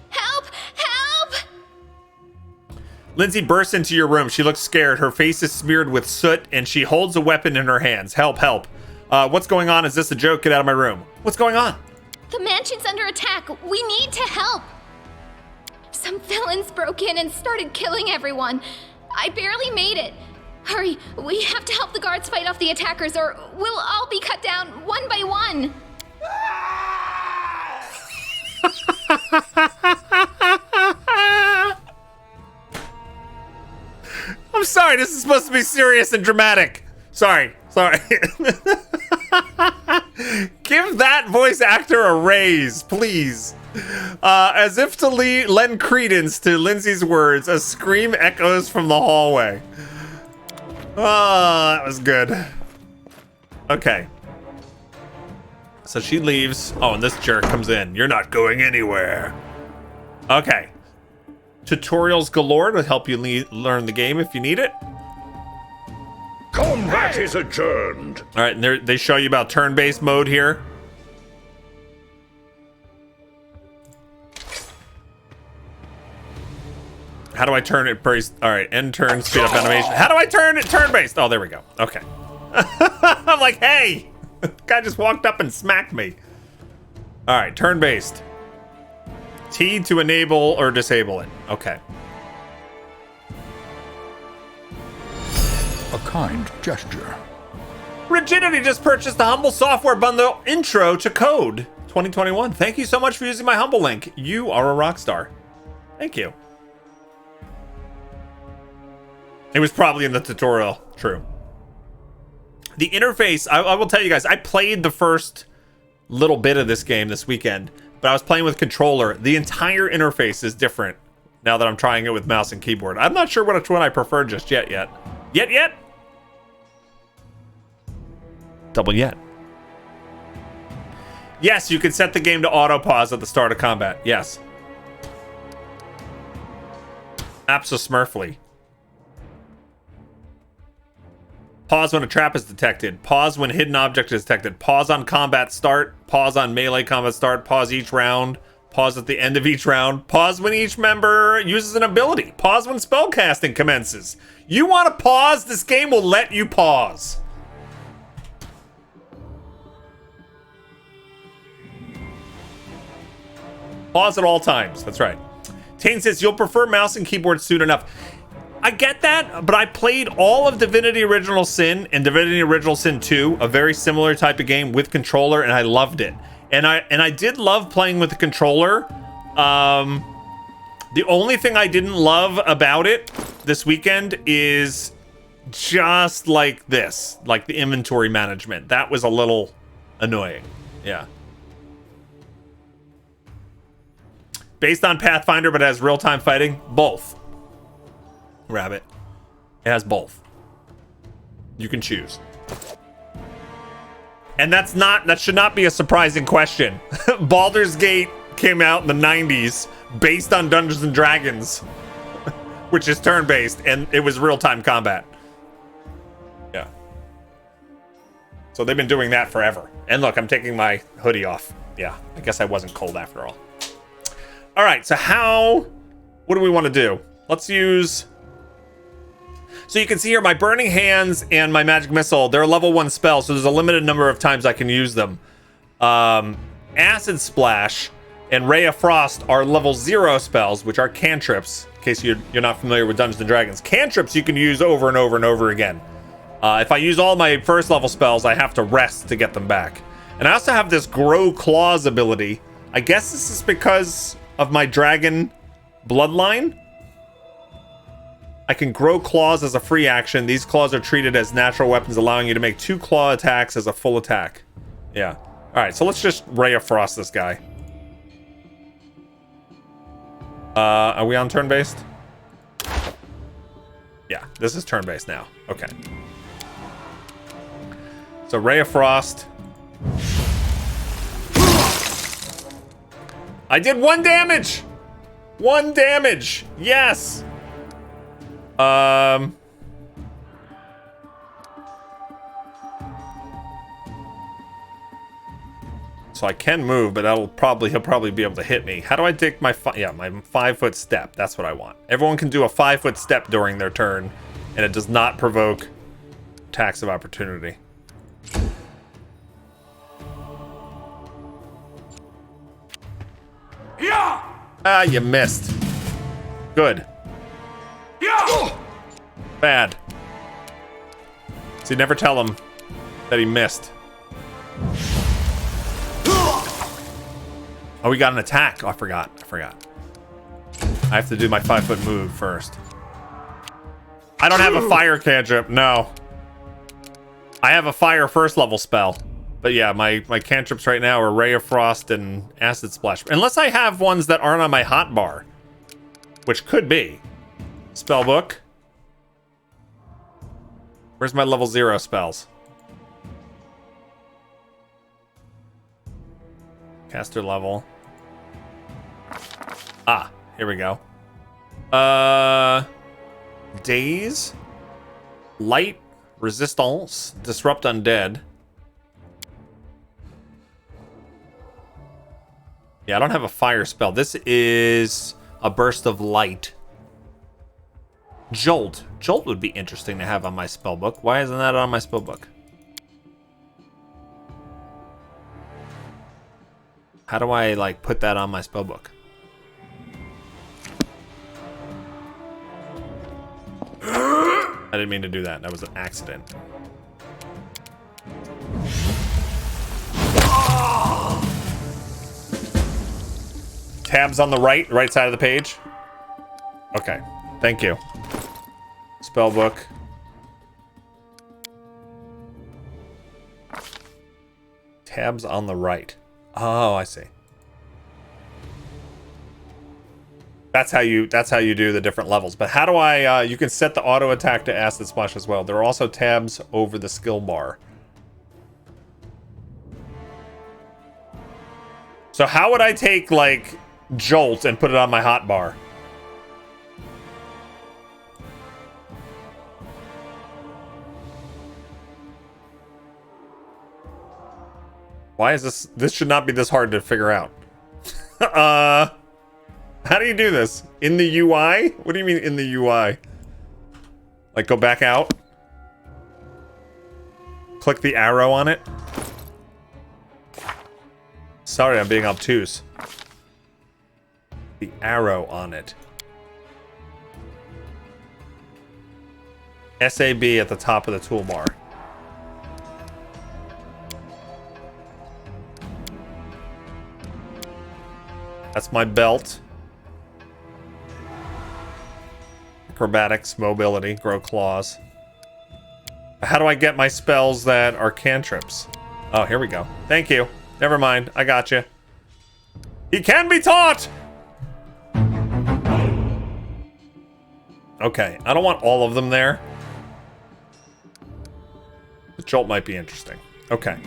Help! Help! Lindsay bursts into your room. She looks scared. Her face is smeared with soot, and she holds a weapon in her hands. Help, help. What's going on? Is this a joke? Get out of my room. What's going on? The mansion's under attack. We need to help. Some villains broke in and started killing everyone. I barely made it. Hurry, we have to help the guards fight off the attackers or we'll all be cut down one by one. I'm sorry, this is supposed to be serious and dramatic. Sorry. Give that voice actor a raise, please. As if to lend credence to Lindsay's words, a scream echoes from the hallway. Oh, that was good. Okay. So she leaves. Oh, and this jerk comes in. You're not going anywhere. Okay. Tutorials galore to help you learn the game if you need it. Combat is adjourned. All right, and they show you about turn-based mode here. How do I turn it based? All right, end turn, speed up animation. How do I turn it turn-based? Oh, there we go. Okay. I'm like, hey, guy just walked up and smacked me. All right, turn-based. T to enable or disable it. Okay. kind gesture. Rigidity just purchased the Humble Software Bundle intro to Code 2021. Thank you so much for using my Humble link. You are a rock star. Thank you. It was probably in the tutorial. True. The interface, I will tell you guys, I played the first little bit of this game this weekend, but I was playing with controller. The entire interface is different now that I'm trying it with mouse and keyboard. I'm not sure which one I prefer just yet. Yet? Double yet. Yes, you can set the game to auto pause at the start of combat. Yes. Abso-smurfly. Pause when a trap is detected. Pause when hidden object is detected. Pause on combat start. Pause on melee combat start. Pause each round. Pause at the end of each round. Pause when each member uses an ability. Pause when spellcasting commences. You want to pause? This game will let you pause. Pause at all times. That's right. Tane says, you'll prefer mouse and keyboard soon enough. I get that, but I played all of Divinity Original Sin and Divinity Original Sin 2, a very similar type of game with controller, and I loved it. And I did love playing with the controller. The only thing I didn't love about it this weekend is just like this, like the inventory management. That was a little annoying. Yeah. Based on Pathfinder, but it has real-time fighting? Both. Rabbit. It has both. You can choose. And that should not be a surprising question. Baldur's Gate came out in the 90s based on Dungeons and Dragons, which is turn-based, and it was real-time combat. Yeah. So they've been doing that forever. And look, I'm taking my hoodie off. Yeah, I guess I wasn't cold after all. All right, so what do we want to do? Let's use... So you can see here, my Burning Hands and my Magic Missile, they're level 1 spells, so there's a limited number of times I can use them. Acid Splash and Ray of Frost are level 0 spells, which are cantrips, in case you're not familiar with Dungeons & Dragons. Cantrips you can use over and over and over again. If I use all my first level spells, I have to rest to get them back. And I also have this Grow Claws ability. I guess this is because of my dragon bloodline. I can grow claws as a free action. These claws are treated as natural weapons, allowing you to make 2 claw attacks as a full attack. Yeah. All right, so let's just Ray of Frost this guy. Are we on turn-based? Yeah, this is turn-based now. Okay. So Ray of Frost. I did 1 damage! 1 damage! Yes! So I can move, but he'll probably be able to hit me. How do I take my 5-foot step? That's what I want. Everyone can do a 5-foot step during their turn, and it does not provoke attacks of opportunity. Yeah! Ah, you missed. Good. Yeah! Bad. See, never tell him that he missed. Oh, we got an attack. Oh, I forgot. I have to do my 5-foot move first. I don't have a fire cantrip. No. I have a fire first level spell. But yeah, my cantrips right now are Ray of Frost and Acid Splash. Unless I have ones that aren't on my hotbar. Which could be. Spellbook. Where's my level 0 spells? Caster level. Ah, here we go. Daze. Light. Resistance. Disrupt Undead. Yeah, I don't have a fire spell. This is a burst of light. Jolt. Jolt would be interesting to have on my spellbook. Why isn't that on my spellbook? How do I, like, put that on my spellbook? I didn't mean to do that. That was an accident. Tabs on the right side of the page. Okay, thank you. Spellbook. Tabs on the right. Oh, I see. That's how you do the different levels. But how do I you can set the auto attack to acid splash as well. There are also tabs over the skill bar. So how would I take like Jolt and put it on my hot bar? Why is this should not be this hard to figure out. How do you do this? In the UI? What do you mean in the UI? Like go back out? Click the arrow on it? Sorry, I'm being obtuse. The arrow on it. SAB at the top of the toolbar. That's my belt. Acrobatics, mobility, grow claws. How do I get my spells that are cantrips? Oh, here we go. Thank you. Never mind. I got you. He can be taught! Okay. I don't want all of them there. The Jolt might be interesting. Okay.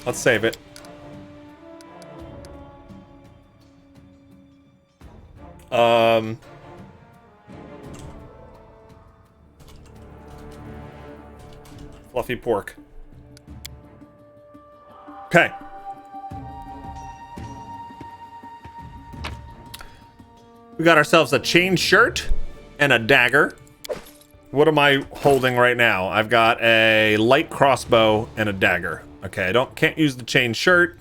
Let's save it. Fluffy pork. Okay. We got ourselves a chain shirt and a dagger. What am I holding right now? I've got a light crossbow and a dagger. Okay, can't use the chain shirt.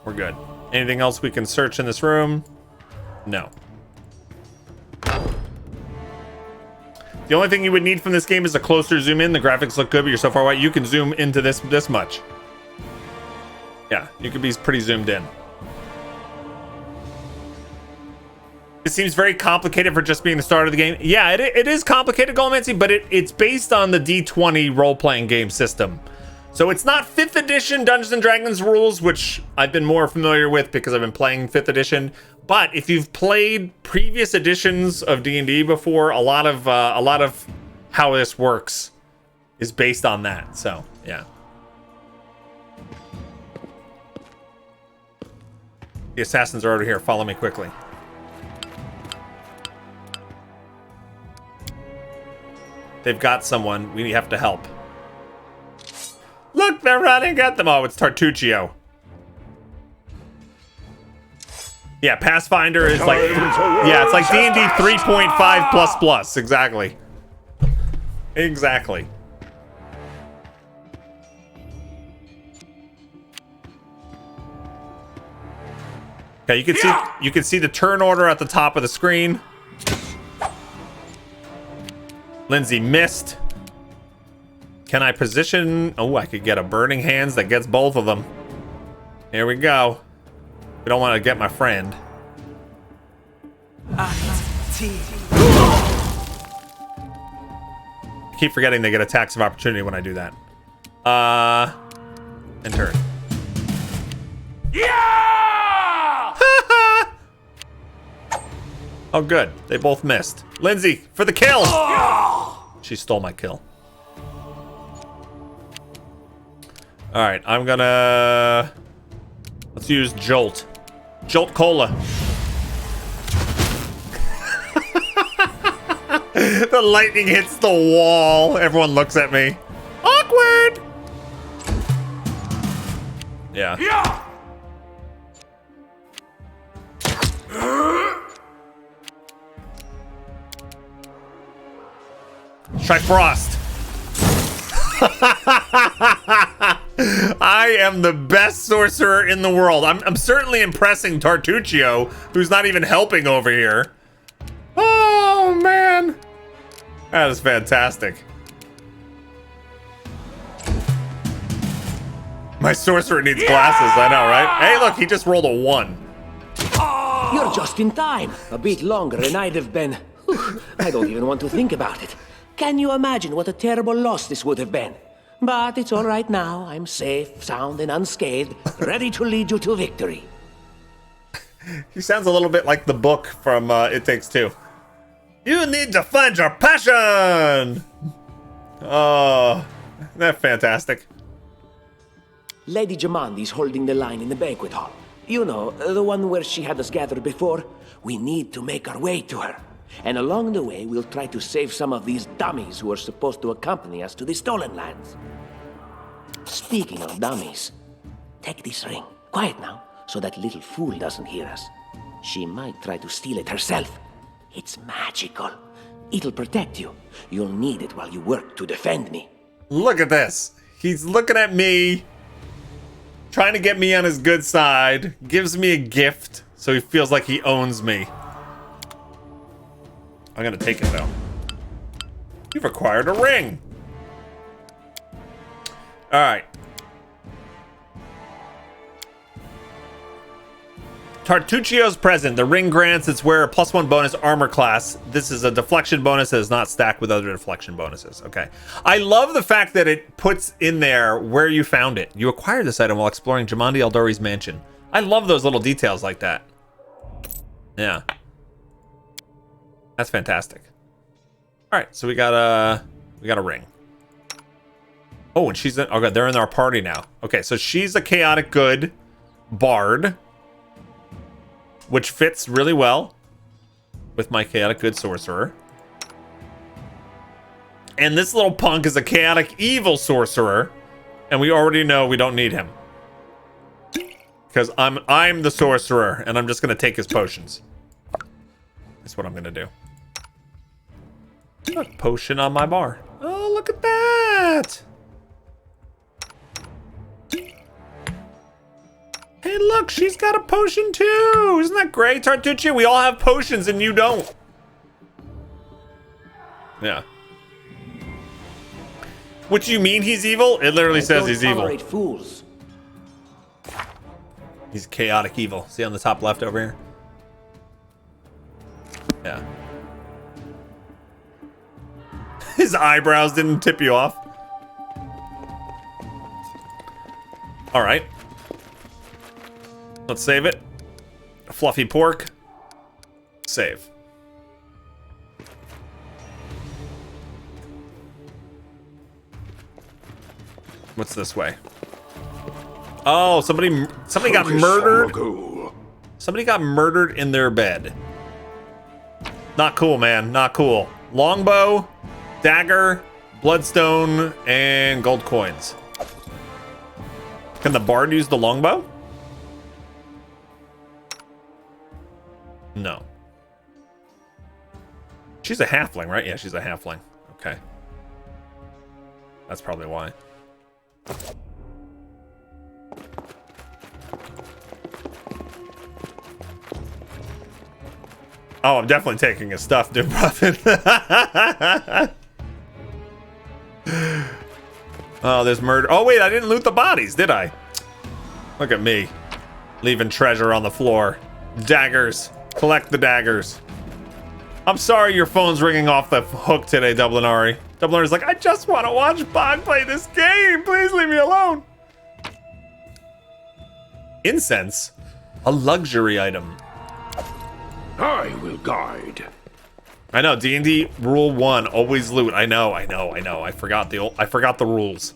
We're good. Anything else we can search in this room? No. The only thing you would need from this game is a closer zoom in. The graphics look good, but you're so far away. You can zoom into this much. Yeah, you can be pretty zoomed in. It seems very complicated for just being the start of the game. Yeah, it is complicated, Golmancy, but it's based on the D20 role-playing game system. So it's not 5th edition Dungeons and Dragons rules, which I've been more familiar with because I've been playing 5th edition. But if you've played previous editions of D&D before, a lot of how this works is based on that. So yeah. The assassins are over here. Follow me quickly. They've got someone. We have to help. Look, they're running at them. Oh, it's Tartuccio. Yeah, Pathfinder is like... Yeah, it's like D&D 3.5++. Exactly. Exactly. Okay, you can see the turn order at the top of the screen. Lindsay missed. Can I position? Oh, I could get a Burning Hands that gets both of them. Here we go. We don't want to get my friend. I keep forgetting they get attacks of opportunity when I do that. And turn. Yeah! Oh, good. They both missed. Lindsay, for the kill! She stole my kill. Alright, I'm gonna... Let's use Jolt. Jolt Cola. The lightning hits the wall. Everyone looks at me. Awkward! Yeah. Try Frost. I am the best sorcerer in the world. I'm certainly impressing Tartuccio, who's not even helping over here. Oh, man. That is fantastic. My sorcerer needs glasses, I know, right? Hey, look, he just rolled a 1. You're just in time. A bit longer and I'd have been... I don't even want to think about it. Can you imagine what a terrible loss this would have been? But it's all right now. I'm safe, sound, and unscathed, ready to lead you to victory. He sounds a little bit like the book from It Takes Two. You need to find your passion! Oh, isn't that fantastic? Lady Jamandi's holding the line in the banquet hall. You know, the one where she had us gathered before. We need to make our way to her. And along the way, we'll try to save some of these dummies who are supposed to accompany us to the stolen lands. Speaking of dummies, take this ring. Quiet now, so that little fool doesn't hear us. She might try to steal it herself. It's magical. It'll protect you. You'll need it while you work to defend me. Look at this. He's looking at me, trying to get me on his good side, gives me a gift, so he feels like he owns me. I'm gonna take it though. You've acquired a ring. All right. Tartuccio's present. The ring grants its wearer +1 bonus armor class. This is a deflection bonus that is not stacked with other deflection bonuses. Okay. I love the fact that it puts in there where you found it. You acquired this item while exploring Jamandi Eldori's mansion. I love those little details like that. Yeah. That's fantastic. All right, so we got a ring. Oh, and she's okay. They're in our party now. Okay, so she's a chaotic good bard, which fits really well with my chaotic good sorcerer. And this little punk is a chaotic evil sorcerer, and we already know we don't need him because I'm the sorcerer, and I'm just gonna take his potions. That's what I'm gonna do. Look, potion on my bar. Oh, look at that! Hey, look, she's got a potion too. Isn't that great, Tartuccio? We all have potions and you don't. Yeah. What do you mean he's evil? It literally says he's evil. Fools. He's chaotic evil. See on the top left over here? Yeah. His eyebrows didn't tip you off. All right. Let's save it. Fluffy pork. Save. What's this way? Oh, somebody got murdered. Somebody got murdered in their bed. Not cool, man. Not cool. Longbow, dagger, bloodstone, and gold coins. Can the bard use the longbow? No. She's a halfling, right? Yeah, she's a halfling. Okay. That's probably why. Oh, I'm definitely taking his stuff, dude, Prophet. Oh, there's murder. Oh, wait, I didn't loot the bodies, did I? Look at me. Leaving treasure on the floor. Daggers. Collect the daggers. I'm sorry your phone's ringing off the hook today, Dublinari. Dublinari's like, I just want to watch Bog play this game. Please leave me alone. Incense. A luxury item. I will guide. I know, D&D rule 1, always loot. I know. I forgot the rules.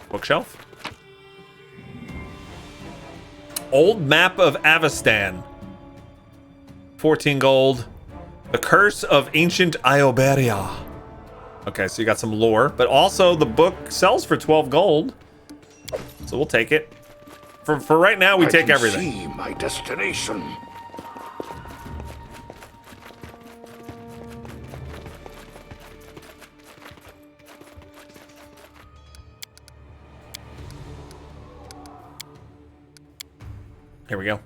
Bookshelf. Old map of Avestan. 14 gold. The Curse of Ancient Ioberia. Okay, so you got some lore, but also the book sells for 12 gold. So we'll take it. For right now, we take everything. I can see my destination. Here we go.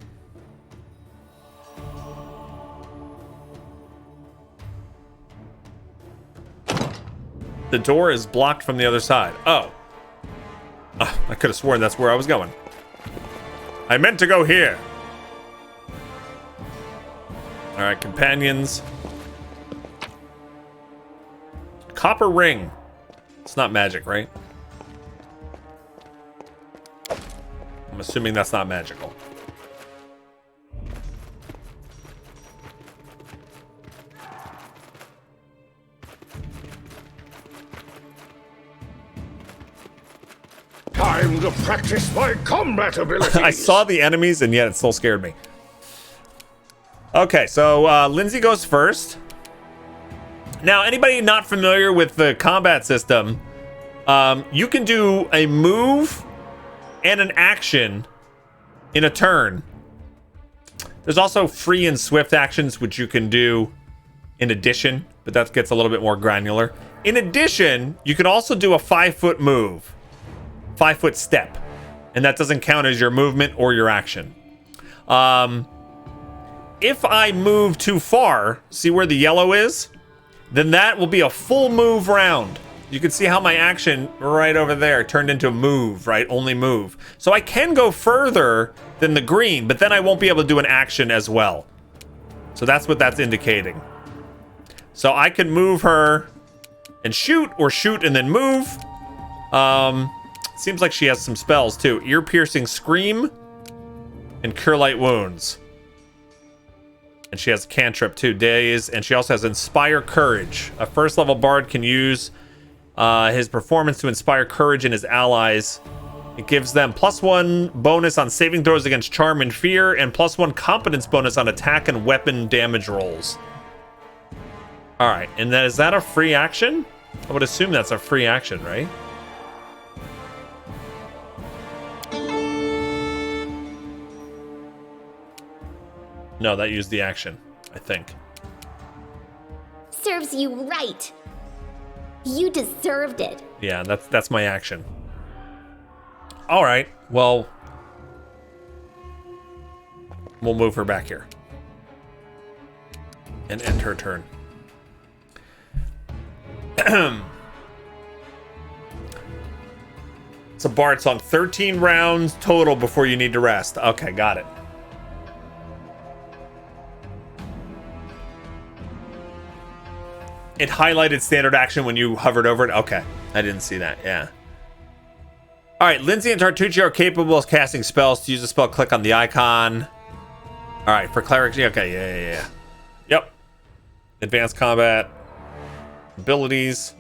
The door is blocked from the other side. Oh. I could have sworn that's where I was going. I meant to go here. All right, companions. Copper ring. It's not magic, right? I'm assuming that's not magical. Time to practice my combat abilities. I saw the enemies and yet it still scared me. Okay, so Lindsay goes first. Now, anybody not familiar with the combat system, you can do a move and an action in a turn. There's also free and swift actions, which you can do in addition, but that gets a little bit more granular. In addition, you can also do a 5-foot move, 5-foot step, and that doesn't count as your movement or your action. If I move too far, see where the yellow is? Then that will be a full move round. You can see how my action right over there turned into a move, right? Only move. So I can go further than the green, but then I won't be able to do an action as well. So that's what that's indicating. So I can move her and shoot, or shoot and then move. Seems like she has some spells too. Ear-piercing scream and cure light wounds. And she has cantrip too, daze, and she also has inspire courage. A first level bard can use his performance to inspire courage in his allies. It gives them +1 bonus on saving throws against charm and fear, and +1 competence bonus on attack and weapon damage rolls. All right, and then is that a free action? I would assume that's a free action, right? No, that used the action, I think. Serves you right. You deserved it. Yeah, that's my action. All right, well, we'll move her back here and end her turn. It's a bard song. 13 rounds total before you need to rest. Okay, got it. It highlighted standard action when you hovered over it. Okay, I didn't see that. Yeah. All right, Lindsay and Tartucci are capable of casting spells. To use a spell, click on the icon. All right, for clerics, okay, yeah. Yep. Advanced combat, abilities,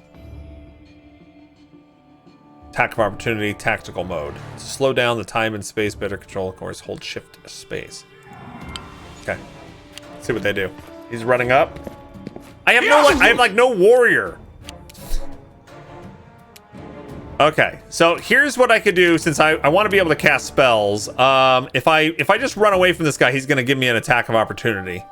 attack of opportunity, tactical mode. To slow down the time and space, better control, of course, hold shift space. Okay, let's see what they do. He's running up. I have no warrior. Okay, so here's what I could do since I want to be able to cast spells. If I just run away from this guy, he's going to give me an attack of opportunity.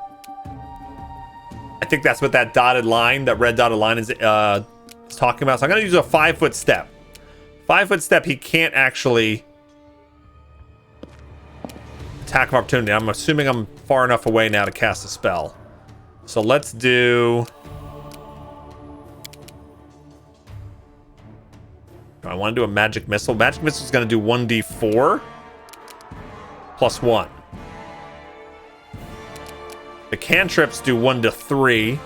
I think that's what that dotted line, that red dotted line is talking about. So I'm going to use a 5-foot step. 5-foot step, he can't actually attack of opportunity. I'm assuming I'm far enough away now to cast a spell. So let's do... I want to do a magic missile. Magic missile is going to do 1d4 plus 1. The cantrips do 1 to 3.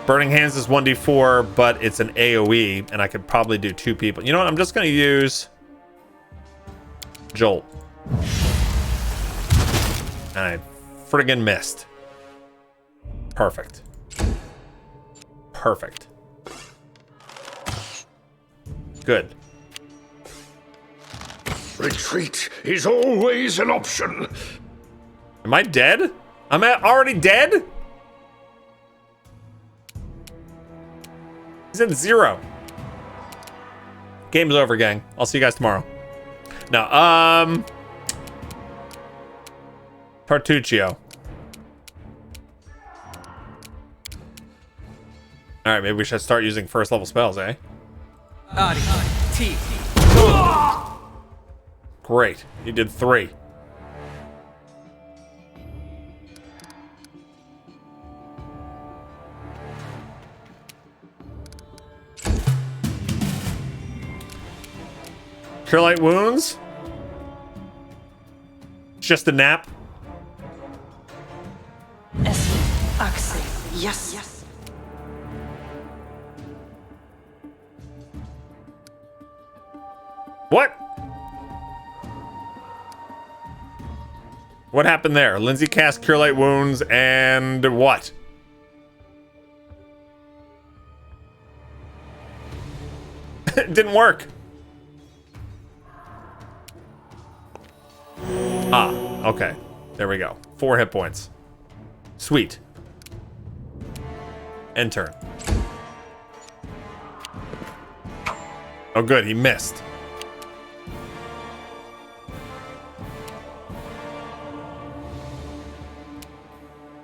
Burning Hands is 1d4, but it's an AoE, and I could probably do 2 people. You know what? I'm just going to use Jolt. And I friggin' missed. Perfect. Perfect. Good. Retreat is always an option. Am I dead? I'm already dead? He's in 0. Game's over, gang. I'll see you guys tomorrow. No, Tartuccio. Alright, maybe we should start using first level spells, eh? Great. You did 3. Cure light wounds. Just a nap. Yes. What? What happened there? Lindsay cast Cure Light Wounds and what? It didn't work. Ah, okay. There we go. 4 hit points. Sweet. End turn. Oh, good. He missed.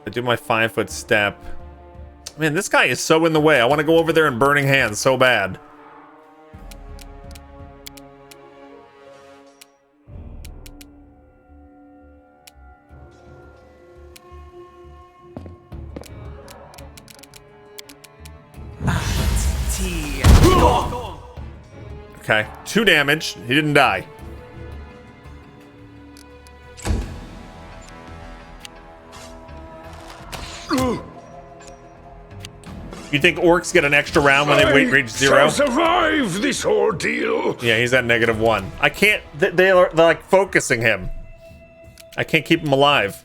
I do my 5-foot step. Man, this guy is so in the way. I want to go over there in Burning Hands so bad. Okay, 2 damage. He didn't die. You think orcs get an extra round when they reach 0? Shall survive this ordeal. Yeah, he's at -1. I can't. They're like focusing him. I can't keep him alive.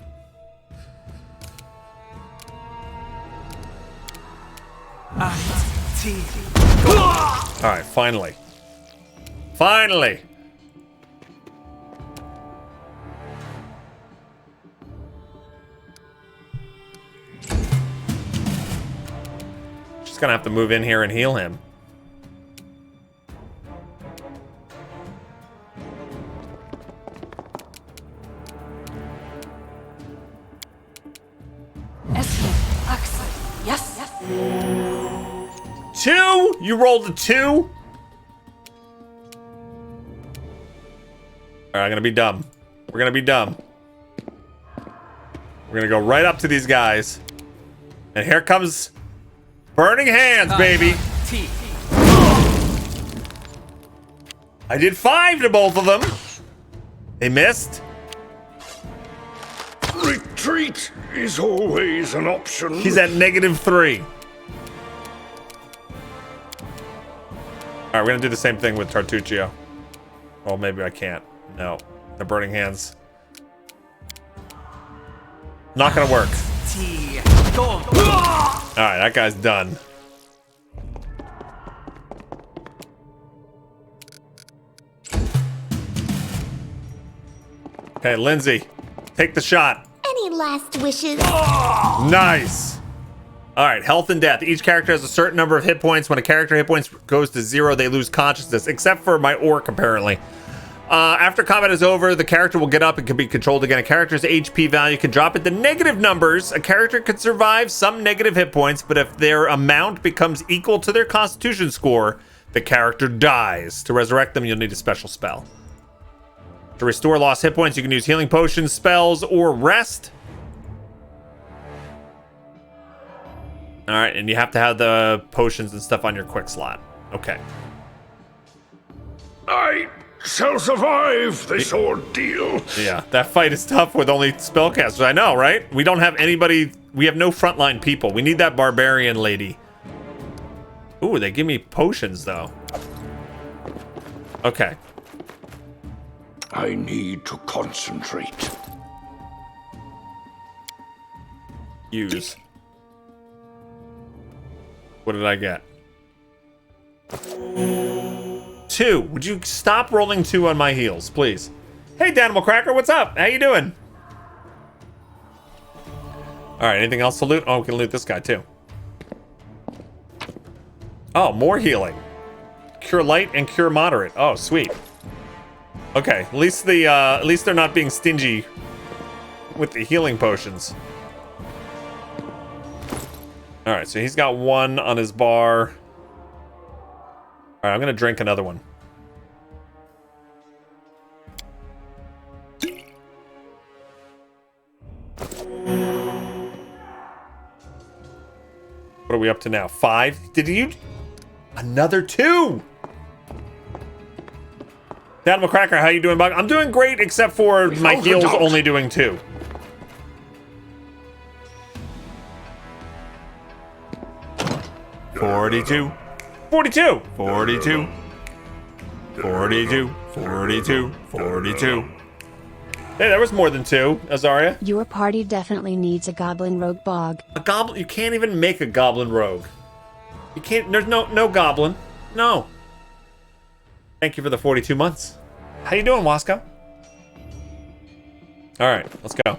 All right, finally. Finally. Just gonna have to move in here and heal him. Yes. 2? You rolled a 2? All right, I'm gonna be dumb. We're gonna be dumb. We're gonna go right up to these guys. And here comes Burning Hands, baby. I did 5 to both of them. They missed. Retreat is always an option. He's at -3. All right, we're gonna do the same thing with Tartuccio. Well, maybe I can't. No, the Burning Hands. Not gonna work. All right, that guy's done. Okay, Lindsay, take the shot. Any last wishes? Nice. All right, health and death. Each character has a certain number of hit points. When a character hit points goes to 0, they lose consciousness, except for my orc, apparently. After combat is over, the character will get up and can be controlled again. A character's HP value can drop into negative numbers. A character can survive some negative hit points, but if their amount becomes equal to their constitution score, the character dies. To resurrect them, you'll need a special spell. To restore lost hit points, you can use healing potions, spells, or rest. All right, and you have to have the potions and stuff on your quick slot. Okay. I shall survive this ordeal. Yeah, that fight is tough with only spellcasters. I know, right? We don't have anybody. We have no frontline people. We need that barbarian lady. Ooh, they give me potions, though. Okay. I need to concentrate. Use. What did I get? 2. Would you stop rolling 2 on my heels, please? Hey, Danimal Cracker, what's up? How you doing? All right, anything else to loot? Oh, we can loot this guy, too. Oh, more healing. Cure light and cure moderate. Oh, sweet. Okay, at least they're not being stingy with the healing potions. All right, so he's got 1 on his bar. All right, I'm gonna drink another one. What are we up to now? 5? Did you? Another 2? Dad McCracker, how you doing, Bug? I'm doing great, except for my heal's only doing 2. $42. 42. 42. 42. 42. 42. Hey, there was more than 2, Azaria. Your party definitely needs a goblin rogue, Bog. A goblin? You can't even make a goblin rogue. You can't. There's no goblin. No. Thank you for the 42 months. How you doing, Wasco? All right, let's go.